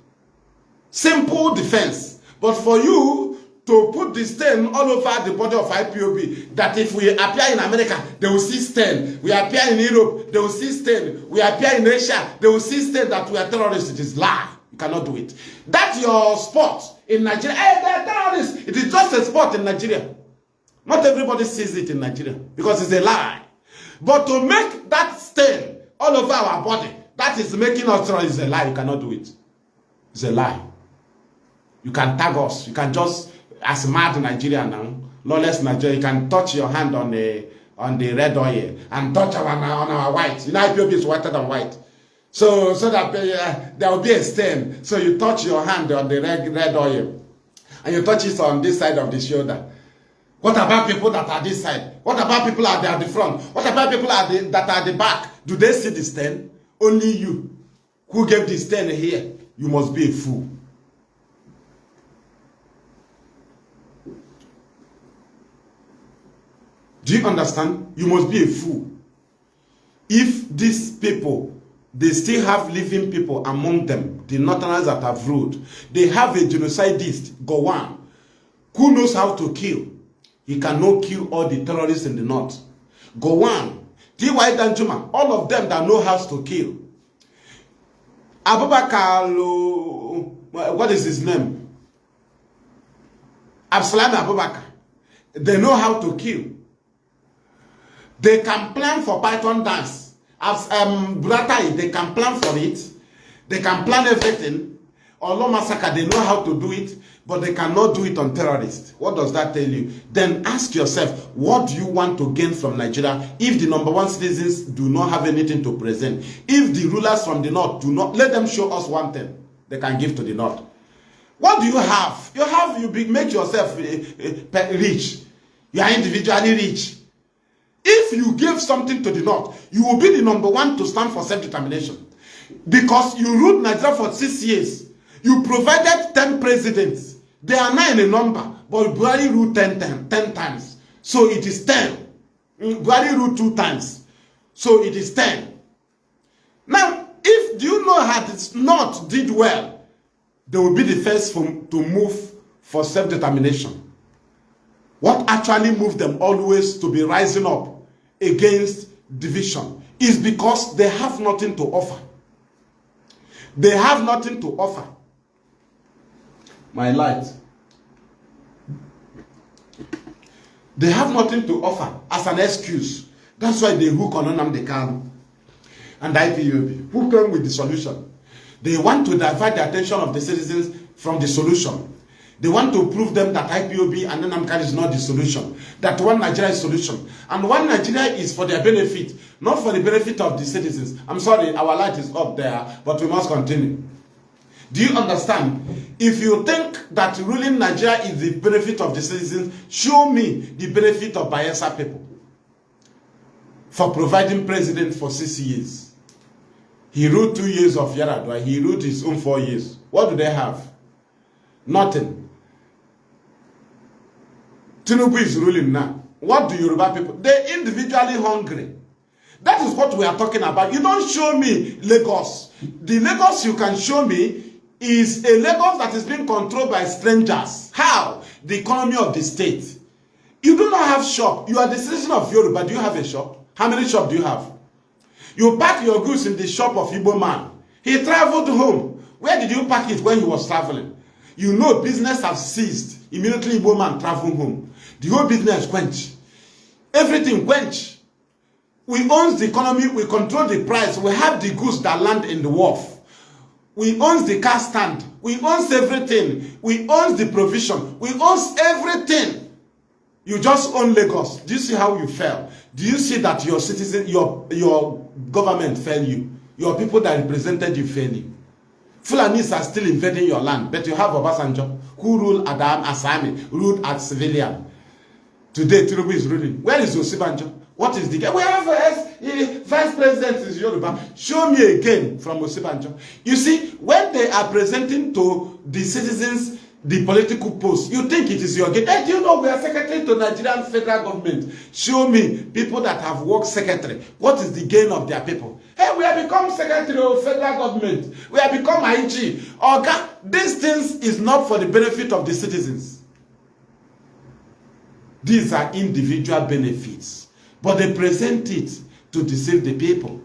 S1: Simple defense. But for you to put the stain all over the body of IPOB, that if we appear in America, they will see stain. We appear in Europe, they will see stain. We appear in Asia, they will see stain that we are terrorists. It is lie. You cannot do it. That's your spot in Nigeria. Hey, they are terrorists. It is just a spot in Nigeria. Not everybody sees it in Nigeria because it's a lie. But to make that stain all over our body, that is making us terrorists, is a lie. You cannot do it. It's a lie. You can tag us. You can just, as mad Nigeria now, lawless Nigeria, you can touch your hand on the red oil and touch on our white. You know, IPOB is whiter than white. So that there will be a stain. So you touch your hand on the red oil and you touch it on this side of the shoulder. What about people that are this side? What about people that are at the front? What about people that are at the back? Do they see the stain? Only you, who gave the stain here, you must be a fool. Do you understand? You must be a fool. If these people, they still have living people among them, the Northerners that have ruled, they have a genocidist, Gowon, who knows how to kill. He cannot kill all the terrorists in the North. Gowon, T.Y. Danjuma, all of them that know how to kill. Abubakar, what is his name? Absalom Abubakar. They know how to kill. They can plan for Python dance. Buratai, they can plan for it. They can plan everything. Olo massacre, they know how to do it, but they cannot do it on terrorists. What does that tell you? Then ask yourself, what do you want to gain from Nigeria if the #1 citizens do not have anything to present? If the rulers from the North do not, let them show us one thing they can give to the North. What do you have? You make yourself rich. You are individually rich. If you give something to the North, you will be the #1 to stand for self-determination. Because you ruled Nigeria for 6 years. You provided 10 presidents. They are 9 in number, but Buhari ruled 10 times. So it is 10. Buhari ruled 2 times. So it is 10. Now, do you know how the North did well? They will be the first to move for self-determination. What actually moved them always to be rising up against division is because they have nothing to offer. They have nothing to offer. My light. They have nothing to offer as an excuse. That's why they hook on Nnamdi Kanu and IPOB, who came with the solution. They want to divert the attention of the citizens from the solution. They want to prove them that IPOB and Nnamdi Kanu is not the solution. That one Nigeria is solution. And one Nigeria is for their benefit, not for the benefit of the citizens. I'm sorry, our light is up there, but we must continue. Do you understand? If you think that ruling Nigeria is the benefit of the citizens, show me the benefit of Biafra people for providing president for 6 years. He ruled 2 years of Yaradua. He ruled his own 4 years. What do they have? Nothing. Tinubu is ruling now. What do Yoruba people? They're individually hungry. That is what we are talking about. You don't show me Lagos. The Lagos you can show me is a Lagos that is being controlled by strangers. How? The economy of the state. You do not have shop. You are the citizen of Yoruba. Do you have a shop? How many shops do you have? You pack your goods in the shop of Igbo man. He traveled home. Where did you pack it when he was traveling? You know business has ceased. Immediately Igbo man traveled home. The whole business quench. Everything quench. We own the economy. We control the price. We have the goods that land in the wharf. We own the car stand. We own everything. We own the provision. We own everything. You just own Lagos. Do you see how you fell? Do you see that your citizen, your government failed you? Your people that represented you failed you. Fulanis are still invading your land, but you have Obasanjo, who ruled Adam Asami, ruled as civilian. Today, Tinubu is ruling. Where is Osibanjo? What is the guy? We have a vice president is Yoruba. Show me again from Osibanjo. You see, when they are presenting to the citizens the political post, you think it is your gain. Hey, do you know we are secretary to Nigerian federal government? Show me people that have worked secretary. What is the gain of their people? Hey, we have become secretary of federal government. We have become IG. Okay, these things is not for the benefit of the citizens. These are individual benefits. But they present it to deceive the people.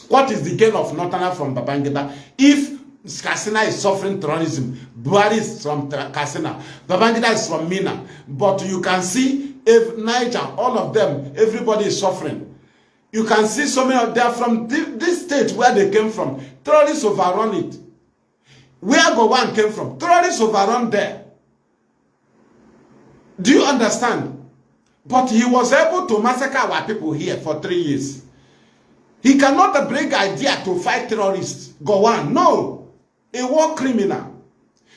S1: What is the gain of Northerner from Babangida if Katsina is suffering terrorism? Buhari is from Katsina. Babangida is from Mina. But you can see if Niger, all of them, everybody is suffering. You can see so many of them from this state where they came from. Terrorists overrun it. Where Gowon came from, terrorists overrun there. Do you understand? But he was able to massacre our people here for 3 years. He cannot bring idea to fight terrorists. Gowon, no. A war criminal.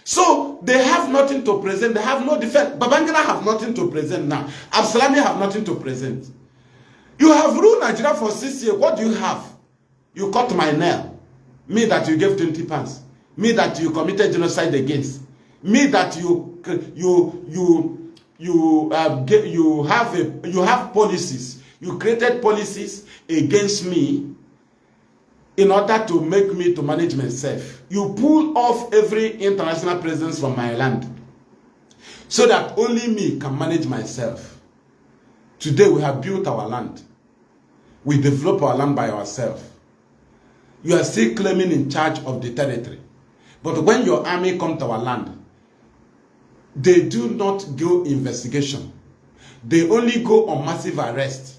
S1: So they have nothing to present. They have no defense. Babangida have nothing to present now. Absalami have nothing to present. You have ruled Nigeria for 6 years. What do you have? You cut my nail. Me that you gave 20 pounds. Me that you committed genocide against. Me that you have policies. You created policies against me in order to make me to manage myself. You pull off every international presence from my land so that only me can manage myself. Today we have built our land. We develop our land by ourselves. You are still claiming in charge of the territory. But when your army come to our land, they do not go investigation. They only go on massive arrest.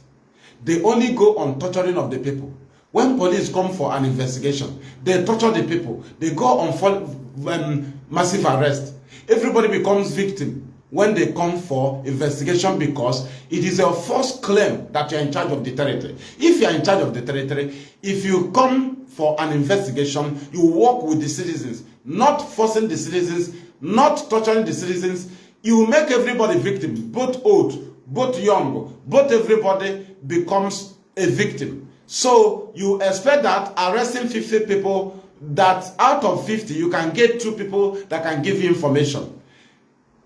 S1: They only go on torturing of the people. When police come for an investigation, they torture the people. They go on massive arrest. Everybody becomes victim when they come for investigation because it is a false claim that you are in charge of the territory. If you are in charge of the territory, if you come for an investigation, you work with the citizens, not forcing the citizens, not torturing the citizens. You make everybody victim, both old, both young, both everybody becomes a victim. So you expect that arresting 50 people, that out of 50, you can get 2 people that can give you information.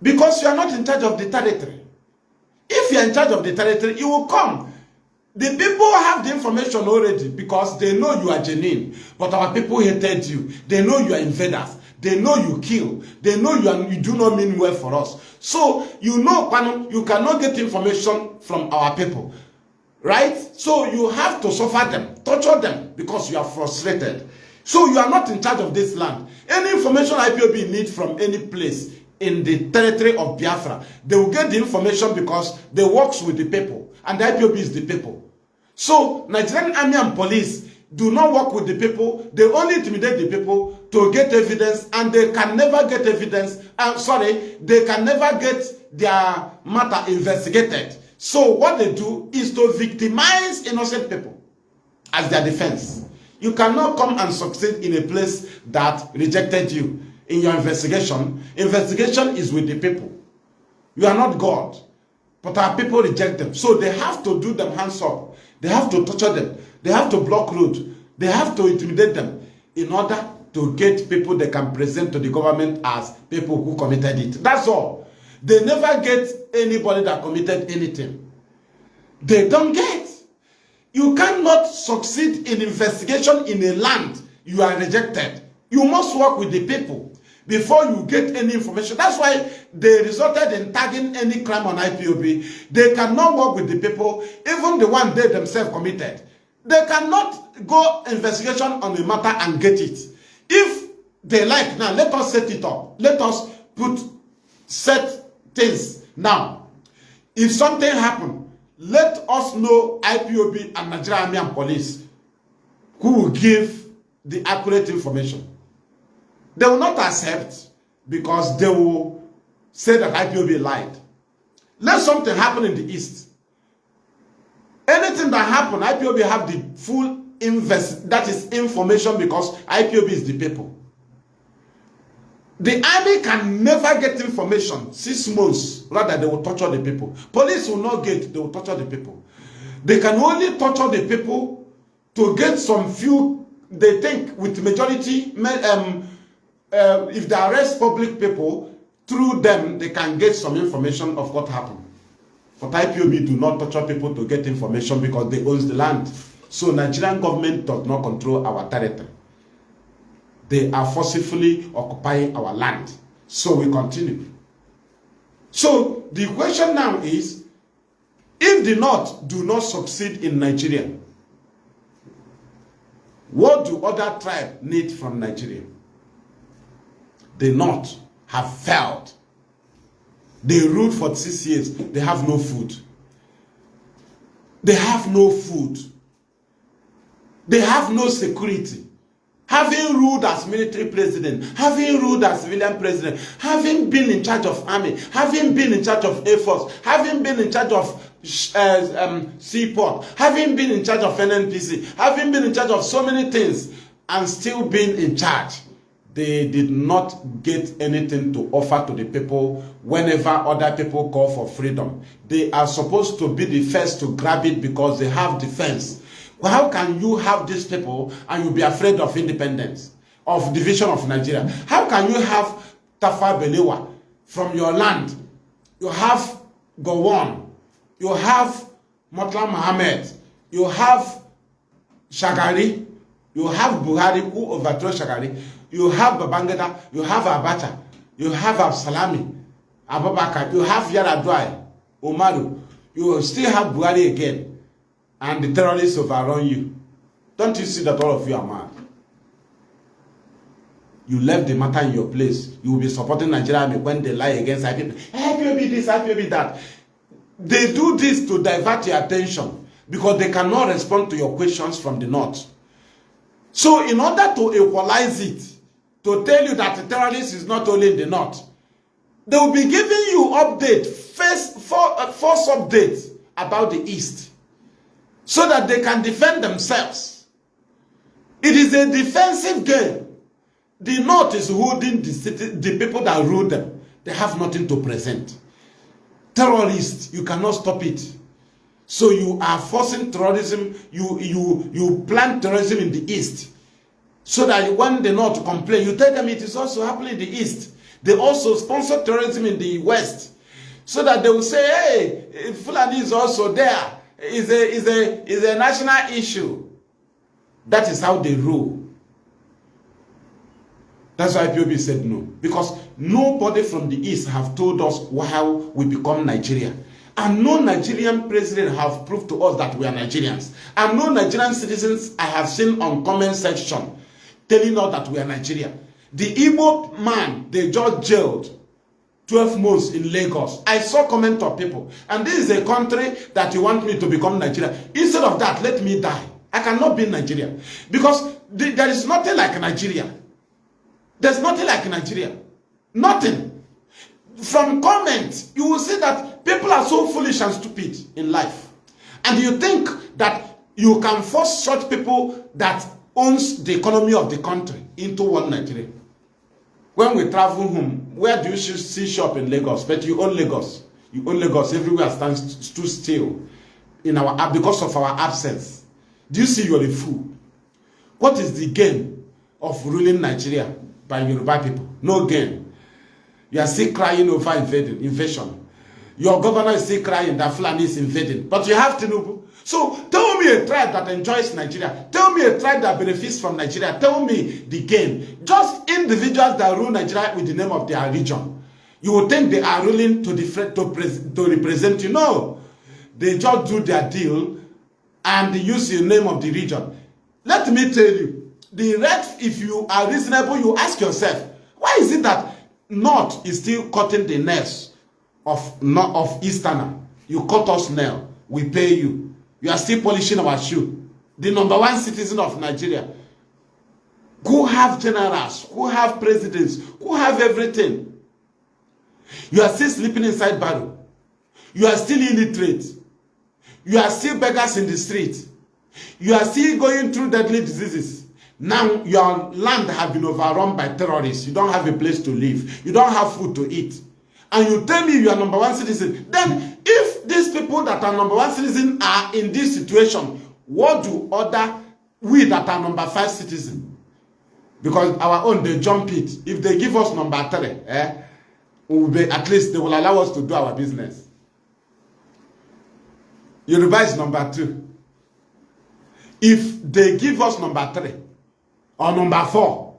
S1: Because you are not in charge of the territory. If you are in charge of the territory, you will come. The people have the information already because they know you are genuine. But our people hated you. They know you are invaders. They know you kill. They know you do not mean well for us. So you know, Kanu, you cannot get information from our people. Right? So you have to suffer them, torture them, because you are frustrated. So you are not in charge of this land. Any information IPOB need from any place in the territory of Biafra, they will get the information because they work with the people. And the IPOB is the people. So Nigerian army and police do not work with the people. They only intimidate the people to get evidence, and they can never get evidence. They can never get their matter investigated. So what they do is to victimize innocent people as their defense. You cannot come and succeed in a place that rejected you in your investigation. Investigation is with the people. You are not God. But our people reject them. So they have to do them hands up. They have to torture them. They have to block road. They have to intimidate them in order to get people they can present to the government as people who committed it. That's all. They never get anybody that committed anything. They don't get. You cannot succeed in investigation in a land you are rejected. You must work with the people before you get any information. That's why they resulted in tagging any crime on IPOB. They cannot work with the people, even the one they themselves committed. They cannot go investigation on a matter and get it. If they like, now let us set it up. Let us set things now. If something happened, let us know IPOB and Nigerian Army and Police who will give the accurate information. They will not accept because they will say that IPOB lied. Let something happen in the East. Anything that happen, IPOB have the full that is information because IPOB is the people. The army can never get information 6 months. Rather, they will torture the people. Police will not get, they will torture the people. They can only torture the people to get some few, they think with majority, if they arrest public people, through them, they can get some information of what happened. But IPOB do not torture people to get information because they own the land. So Nigerian government does not control our territory. They are forcibly occupying our land. So we continue. So the question now is, if the North do not succeed in Nigeria, what do other tribes need from Nigeria? The North have failed. They ruled for 6 years. They have no food. They have no food. They have no security. Having ruled as military president, having ruled as civilian president, having been in charge of army, having been in charge of Air Force, having been in charge of Seaport, having been in charge of NNPC, having been in charge of so many things, and still being in charge, they did not get anything to offer to the people whenever other people call for freedom. They are supposed to be the first to grab it because they have defense. Well, how can you have these people and you be afraid of independence, of division of Nigeria? How can you have Tafa Balewa from your land? You have Gowon, you have Motla Mohammed, you have Shagari, you have Buhari who overthrew Shagari, you have Babangida, you have Abacha, you have Absalami, Abubakar, you have Yaradua, Umaru, you still have Buhari again. And the terrorists overrun you. Don't you see that all of you are mad? You left the matter in your place. You will be supporting Nigeria when they lie against IPOB. IPOB this, IPOB that. They do this to divert your attention because they cannot respond to your questions from the North. So in order to equalize it, to tell you that the terrorist is not only in the North, they will be giving you update, first updates about the East, so that they can defend themselves. It is a defensive game. The North is holding the city, the people that rule them. They have nothing to present. Terrorists, you cannot stop it. So you are forcing terrorism, you plant terrorism in the East. So that when the North complain, you tell them it is also happening in the East. They also sponsor terrorism in the West. So that they will say, hey, Fulani is also there. Is a national issue. That is how they rule. That's why IPOB said no. Because nobody from the East have told us how we become Nigeria. And no Nigerian president have proved to us that we are Nigerians. And no Nigerian citizens I have seen on comment section telling us that we are Nigeria. The Ipob man, they just jailed 12 months in Lagos. I saw comment of people. And this is a country that you want me to become Nigeria. Instead of that, let me die. I cannot be in Nigeria. Because there is nothing like Nigeria. There's nothing like Nigeria. Nothing. From comments, you will see that people are so foolish and stupid in life. And you think that you can force such people that owns the economy of the country into one Nigeria. When we travel home, where do you see shop in Lagos? But you own Lagos. You own Lagos. Everywhere stands too still in our because of our absence. Do you see you are a fool? What is the gain of ruling Nigeria by Yoruba people? No gain. You are still crying over invasion. Your governor is still crying that Fulani is invading. But you have Tinubu. So tell me a tribe that enjoys Nigeria. Tell me a tribe that benefits from Nigeria. Tell me the gain. Just individuals that rule Nigeria with the name of their region. You would think they are ruling to represent you. No. They just do their deal and use the name of the region. Let me tell you, the rest, if you are reasonable, you ask yourself, why is it that North is still cutting the nails of Easterner? You cut us nail, we pay you. You are still polishing our shoe. The #1 citizen of Nigeria, who have generals, who have presidents, who have everything. You are still sleeping inside barrel. You are still illiterate. You are still beggars in the street. You are still going through deadly diseases. Now your land has been overrun by terrorists. You don't have a place to live. You don't have food to eat. And you tell me you are #1 citizen. Then if these people that are #1 citizen are in this situation, what do we that are #5 citizen? Because our own, they jump it. If they give us #3, at least they will allow us to do our business. Yoruba is #2. If they give us #3 or #4,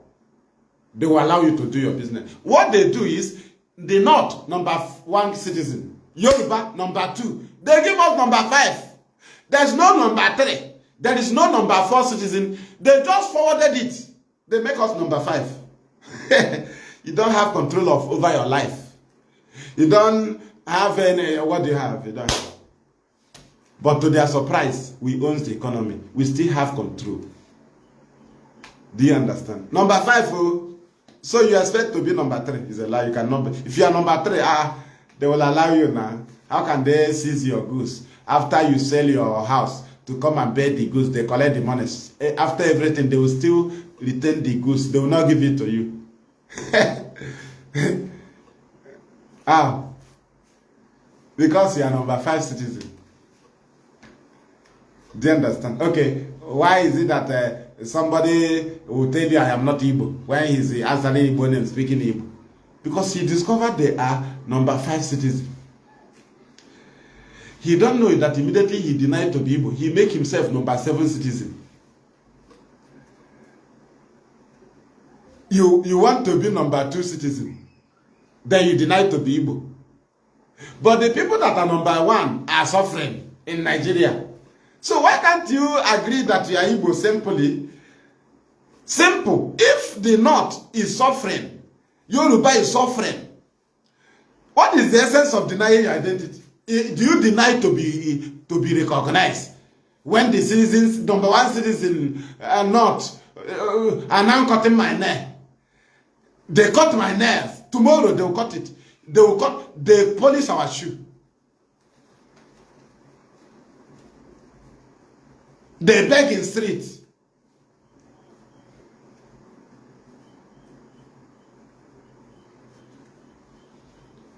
S1: they will allow you to do your business. What they do is, the North, #1 citizen. Yoruba, #2. They give us #5. There's no #3. There is no #4 citizen. They just forwarded it. They make us #5. You don't have control over your life. You don't have any, what do you have? You don't have. But to their surprise, we own the economy. We still have control. Do you understand? #5, oh. So you expect to be #3 is a lie. You cannot be. If you are #3, they will allow you now. How can they seize your goods after you sell your house to come and buy the goods? They collect the money. After everything, they will still retain the goods. They will not give it to you. Because you are #5 citizen. Do you understand? Okay, why is it that somebody will tell you I am not Igbo when he's answering Igbo name, speaking Igbo? Because he discovered they are #5 citizen. He don't know that immediately he denied to be Igbo. He make himself #7 citizen. You want to be #2 citizen, then you deny to be Igbo. But the people that are #1 are suffering in Nigeria. So why can't you agree that you are Igbo simply? Simple. If the North is suffering, Yoruba is suffering, what is the essence of denying your identity? Do you deny to be recognized when the citizens, #1 citizen, are not are now cutting my nail? They cut my nails. Tomorrow they will cut it. They polish our shoe. They beg in streets.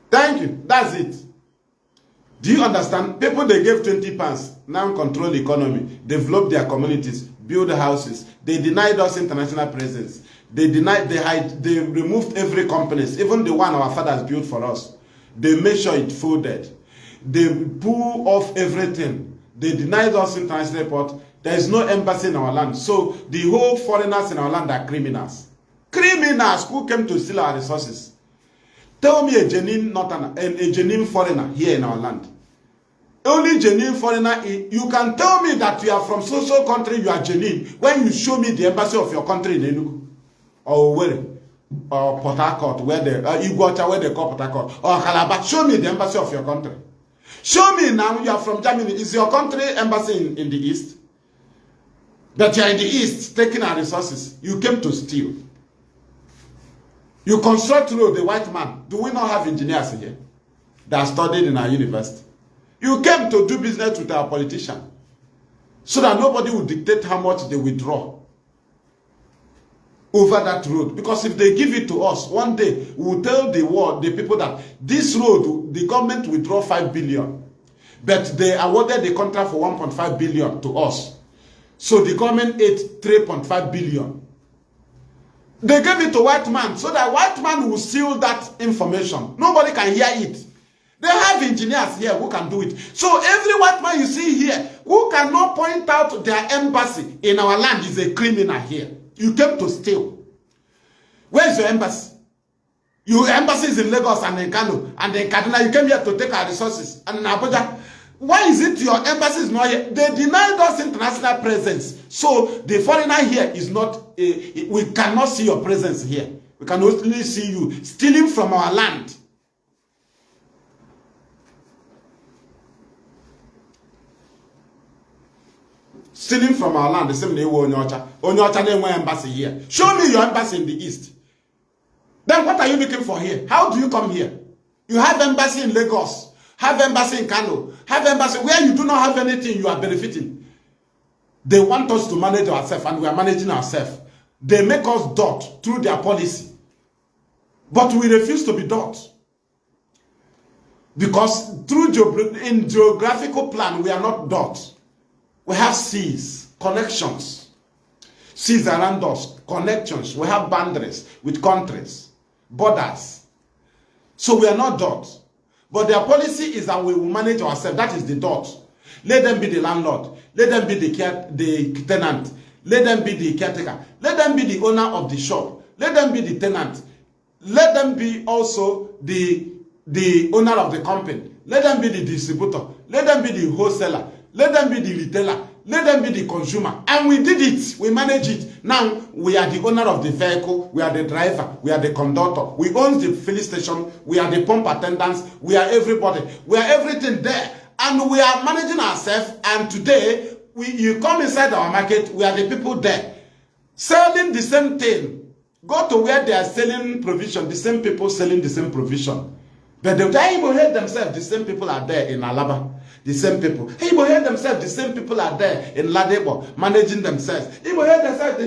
S1: Thank you. That's it. Do you understand? People they gave 20 pounds now control the economy, develop their communities, build houses. They denied us international presence. They removed every company, even the one our fathers built for us. They made sure it folded. They pull off everything. They denied us international airport. There is no embassy in our land. So the whole foreigners in our land are criminals. Criminals who came to steal our resources. Tell me a genuine foreigner here in our land. Only genuine foreigner, you can tell me that you are from social country, you are genuine, when you show me the embassy of your country in Enugu, or where, or Port Harcourt, where they call Port Harcourt, or Calabar. Show me the embassy of your country. Show me now you are from Germany. Is your country embassy in the east? That you are in the east taking our resources. You came to steal. You construct road, the white man. Do we not have engineers here that studied in our university? You came to do business with our politicians so that nobody will dictate how much they withdraw over that road. Because if they give it to us, one day we will tell the world, the people, that this road, the government withdraw 5 billion. But they awarded the contract for 1.5 billion to us. So the government ate 3.5 billion. They gave it to white man so that white man will seal that information. Nobody can hear it. They have engineers here who can do it. So every white man you see here who cannot point out their embassy in our land is a criminal here. You came to steal. Where is your embassy? Your embassy is in Lagos and in Kanu and in Kaduna. You came here to take our resources. And in Abuja, why is it your embassy is not here? They denied us international presence. So the foreigner here is not, we cannot see your presence here. We can only see you stealing from our land. Stealing from our land, the same way Onyocha. Onyocha didn't want embassy here. Show me your embassy in the east. Then what are you looking for here? How do you come here? You have embassy in Lagos, have embassy in Kano, have embassy where you do not have anything you are benefiting. They want us to manage ourselves and we are managing ourselves. They make us dot through their policy. But we refuse to be dot. Because in geographical plan, we are not dot. We have seas, connections. Seas around us, connections. We have boundaries with countries, borders. So we are not dot. But their policy is that we will manage ourselves. That is the dot. Let them be the landlord. Let them be the tenant. Let them be the caretaker. Let them be the owner of the shop. Let them be the tenant. Let them be also the owner of the company. Let them be the distributor. Let them be the wholesaler. Let them be the retailer. Let them be the consumer. And we did it. We manage it. Now, we are the owner of the vehicle. We are the driver. We are the conductor. We own the filling station. We are the pump attendants. We are everybody. We are everything there. And we are managing ourselves. And today, you come inside our market. We are the people there. Selling the same thing. Go to where they are selling provision. The same people selling the same provision. But the time people hate themselves, the same people are there in Alaba. The same people. People hate themselves, the same people are there in Ladebo, managing themselves. People hate themselves,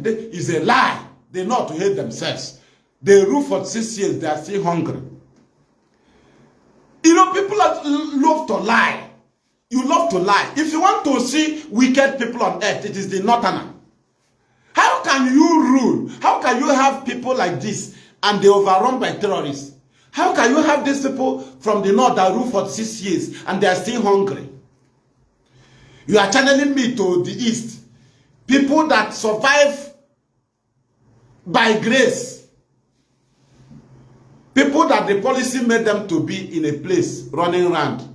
S1: it's a lie. They know to hate themselves. They rule for 6 years, they are still hungry. You know, people love to lie. You love to lie. If you want to see wicked people on earth, it is the northerner. How can you rule? How can you have people like this and they overrun by terrorists? How can you have these people from the north that rule for 6 years and they are still hungry? You are channeling me to the east. People that survive by grace. People that the policy made them to be in a place running around.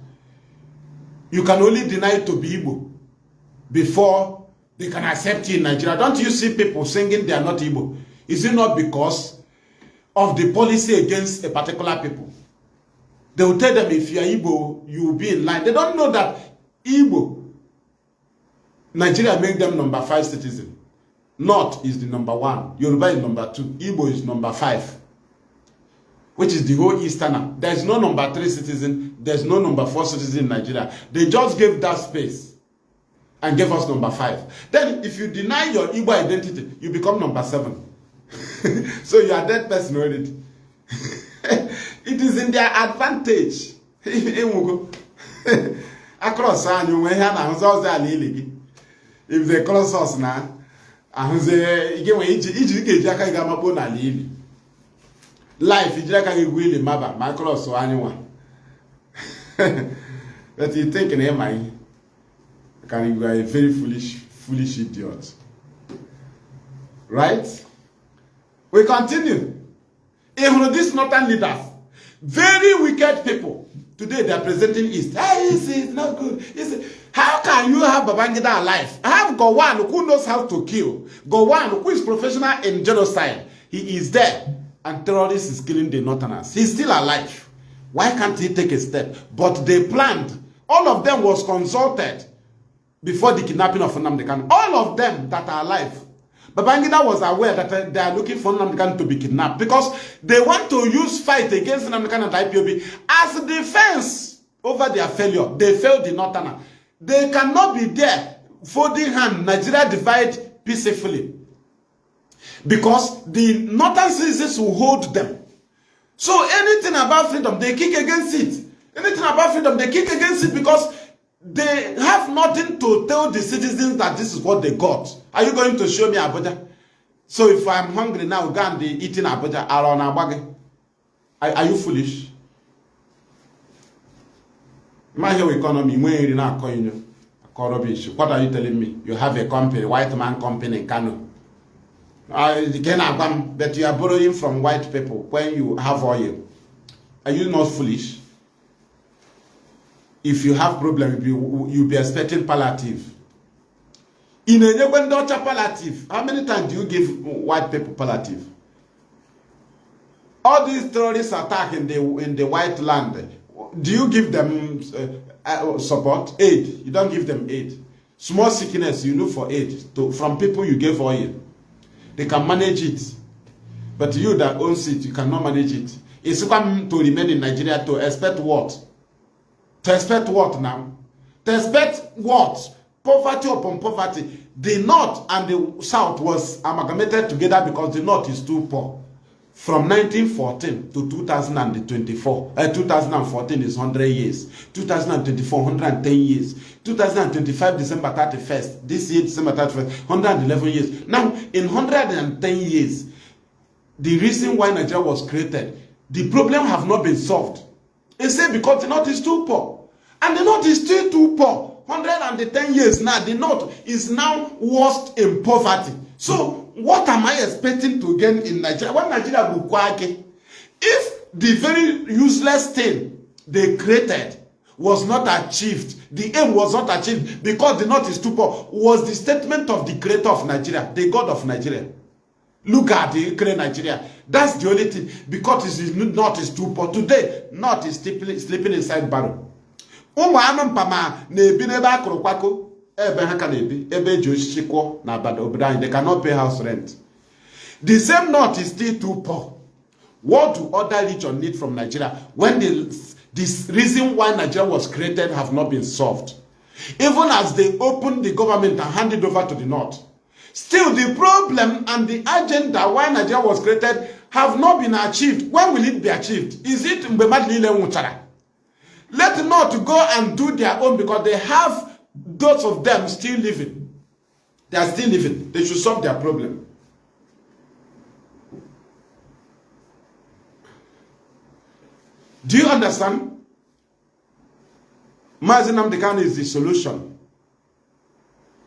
S1: You can only deny to be Igbo before they can accept you in Nigeria. Don't you see people singing they are not Igbo? Is it not because of the policy against a particular people? They will tell them if you are Igbo, you will be in line. They don't know that Igbo, Nigeria make them number 5 citizen. North is the number 1. Yoruba is number 2. Igbo is number 5. Which is the whole Easterner. There is no number 3 citizen. There is no number 4 citizen in Nigeria. They just gave that space and gave us number 5. Then if you deny your Igbo identity, you become number 7. So you are that person already. It is in their advantage. Across if they cross us now, life is like a really maba, my cross or anyone. But you think in mind, you are a very foolish idiot. Right? We continue. Even these northern leaders, very wicked people, today they are presenting East. It's not good. How can you have Babangida alive? I have Gowon who knows how to kill. Gowon who is professional in genocide. He is there. And terrorists is killing the northerners. He's still alive. Why can't he take a step? But they planned. All of them was consulted before the kidnapping of Nnamdi. All of them that are alive. Babangida was aware that they are looking for Nnamdi to be kidnapped because they want to use fight against Nnamdi and IPOB as defense over their failure. They failed the northerner. They cannot be there folding hand. Nigeria divide peacefully because the northern citizens will hold them. So anything about freedom, they kick against it. Anything about freedom, they kick against it because they have nothing to tell the citizens that this is what they got. Are you going to show me Abuja? So if I'm hungry now, go and be eating Abuja. Are you foolish? My economy, when not coin rubbish. What are you telling me? You have a company, white man company in Kanu. But you are borrowing from white people when you have oil. Are you not foolish? If you have problem, you'll be expecting palliative. In a palliative, how many times do you give white people palliative? All these terrorist attacks in the white land, do you give them support? Aid. You don't give them aid. Small sickness, you look for aid from people you gave oil. They can manage it. But you that owns it, you cannot manage it. It's come to remain in Nigeria to expect what? To expect what now? To expect what? Poverty upon poverty. The North and the South was amalgamated together because the North is too poor. From 1914 to 2024, 2014 is 100 years. 2024, 110 years. 2025, December 31st. This year, December 31st, 111 years. Now, in 110 years, the reason why Nigeria was created, the problem have not been solved. It's said because the North is too poor. And the North is still too poor. 110 years now, the North is now worst in poverty. So, what am I expecting to gain in Nigeria? When Nigeria will quack, if the very useless thing they created was not achieved, the aim was not achieved because the North is too poor, was the statement of the creator of Nigeria, the God of Nigeria. Look at the creator Nigeria. That's the only thing. Because the North is too poor. Today, North is sleeping inside barrel. They cannot pay house rent. The same North is still too poor. What do other regions need from Nigeria when this reason why Nigeria was created have not been solved? Even as they opened the government and handed over to the North, still the problem and the agenda why Nigeria was created have not been achieved. When will it be achieved? Is it Mbemad? Let the North go and do their own because they have those of them still living. They are still living. They should solve their problem. Do you understand? Mazi Nnamdi is the solution.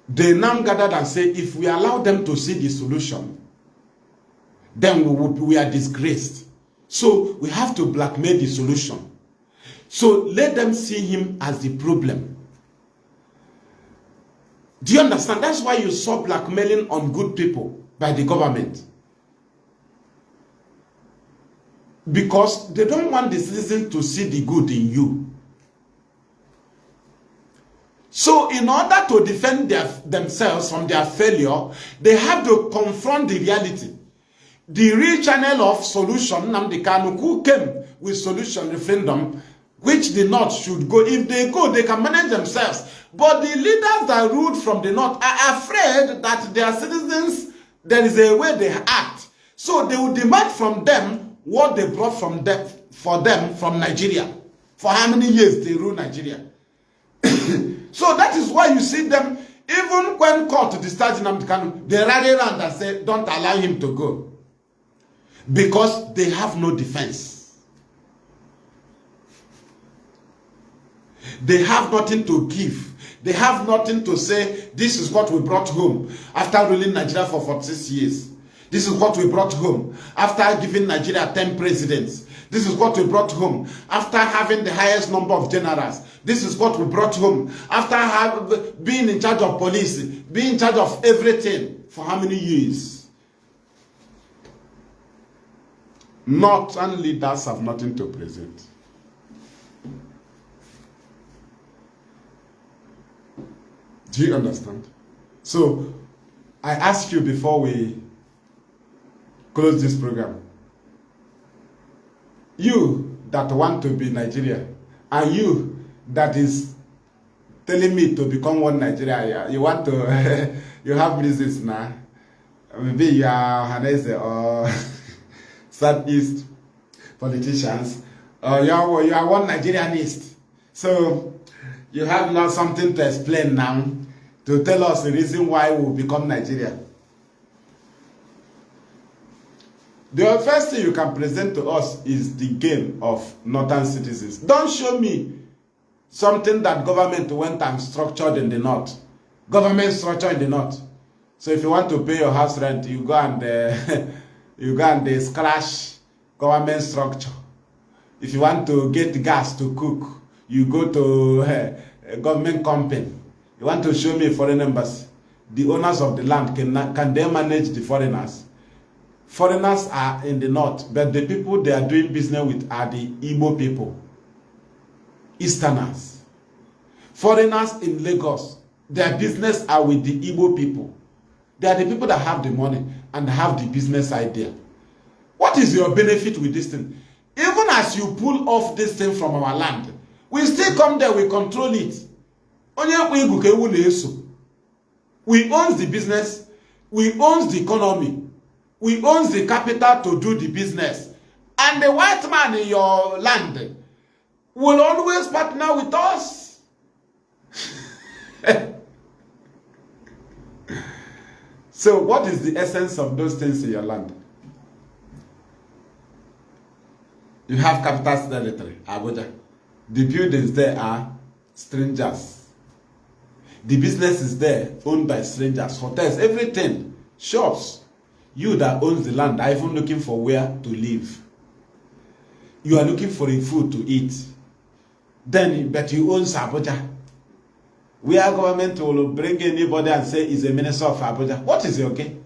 S1: They now gathered and say, if we allow them to see the solution, then we are disgraced. So we have to blackmail the solution. So let them see him as the problem. Do you understand? That's why you saw blackmailing on good people by the government. Because they don't want the citizen to see the good in you. So in order to defend themselves from their failure, they have to confront the reality. The real channel of solution, Nnamdi Kanu, who came with solution referendum, which the North should go. If they go, they can manage themselves. But the leaders that ruled from the North are afraid that their citizens, there is a way they act. So they will demand from them what they brought from them, for them from Nigeria. For how many years they rule Nigeria. So that is why you see them, even when called to discharge Nnamdi Kanu, they rally around and say, don't allow him to go. Because they have no defense. They have nothing to give. They have nothing to say, this is what we brought home after ruling Nigeria for 46 years. This is what we brought home after giving Nigeria 10 presidents. This is what we brought home after having the highest number of generals. This is what we brought home after being in charge of police, being in charge of everything for how many years? Northern leaders have nothing to present. Do you understand? So, I ask you before we close this program. You that want to be Nigeria, and you that is telling me to become one Nigeria, you want to, you have reasons now. Maybe you are Hanese or Southeast politicians, or you are one Nigerianist. So, you have not something to explain now to tell us the reason why we will become Nigeria. The first thing you can present to us is the game of northern citizens. Don't show me something that government went and structured in the north. Government structure in the north. So if you want to pay your house rent, you go and you go and scratch government structure. If you want to get gas to cook, you go to a government company. You want to show me a foreign embassy. The owners of the land, can they manage the foreigners? Foreigners are in the north, but the people they are doing business with are the Igbo people, Easterners. Foreigners in Lagos, their business are with the Igbo people. They are the people that have the money and have the business idea. What is your benefit with this thing? Even as you pull off this thing from our land, we still come there, we control it. We own the business, we own the economy, we own the capital to do the business. And the white man in your land will always partner with us. So what is the essence of those things in your land? You have capital territory, Abuja. The buildings there are strangers. The business is there, owned by strangers, hotels, everything, shops. You that owns the land are even looking for where to live. You are looking for a food to eat. Then, but you own Abuja. Where government will bring anybody and say is a minister of Abuja. What is your gain?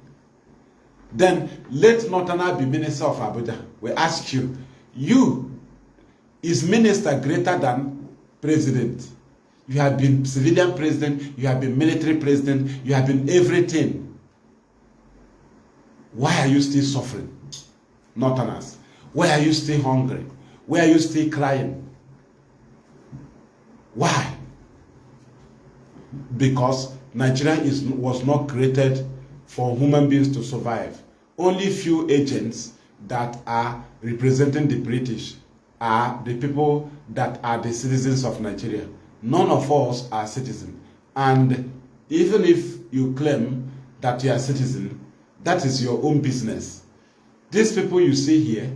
S1: Then let Northerner be minister of Abuja. We ask you, is minister greater than president? You have been civilian president, you have been military president, you have been everything. Why are you still suffering? Northerners. Why are you still hungry? Why are you still crying? Why? Because Nigeria was not created for human beings to survive. Only few agents that are representing the British are the people that are the citizens of Nigeria. None of us are citizens. And even if you claim that you are a citizen, that is your own business. These people you see here,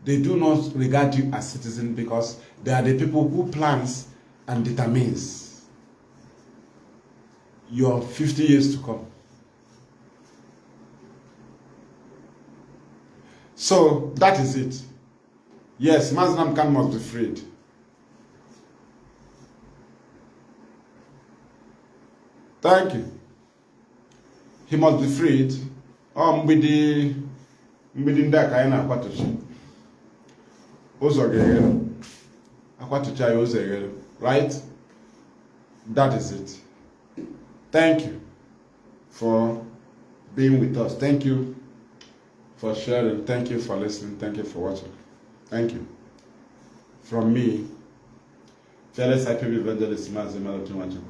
S1: they do not regard you as citizens because they are the people who plans and determines your 50 years to come. So that is it. Yes, Mazi Nnamdi must be freed. Thank you. He must be freed. Mbidi ndị aka anyị na-akwatuchi ụzọ ga-eghere akwatuchi anyị ụzọ eghere, right? That is it. Thank you for being with us. Thank you for sharing. Thank you for listening. Thank you for watching. Thank you. From me, fearless Ipob evangelist Mazi Nnamdi.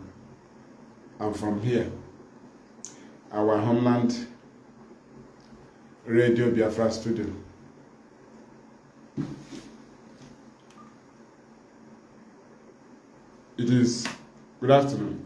S1: I'm from here, our homeland Radio Biafra studio. It is good afternoon.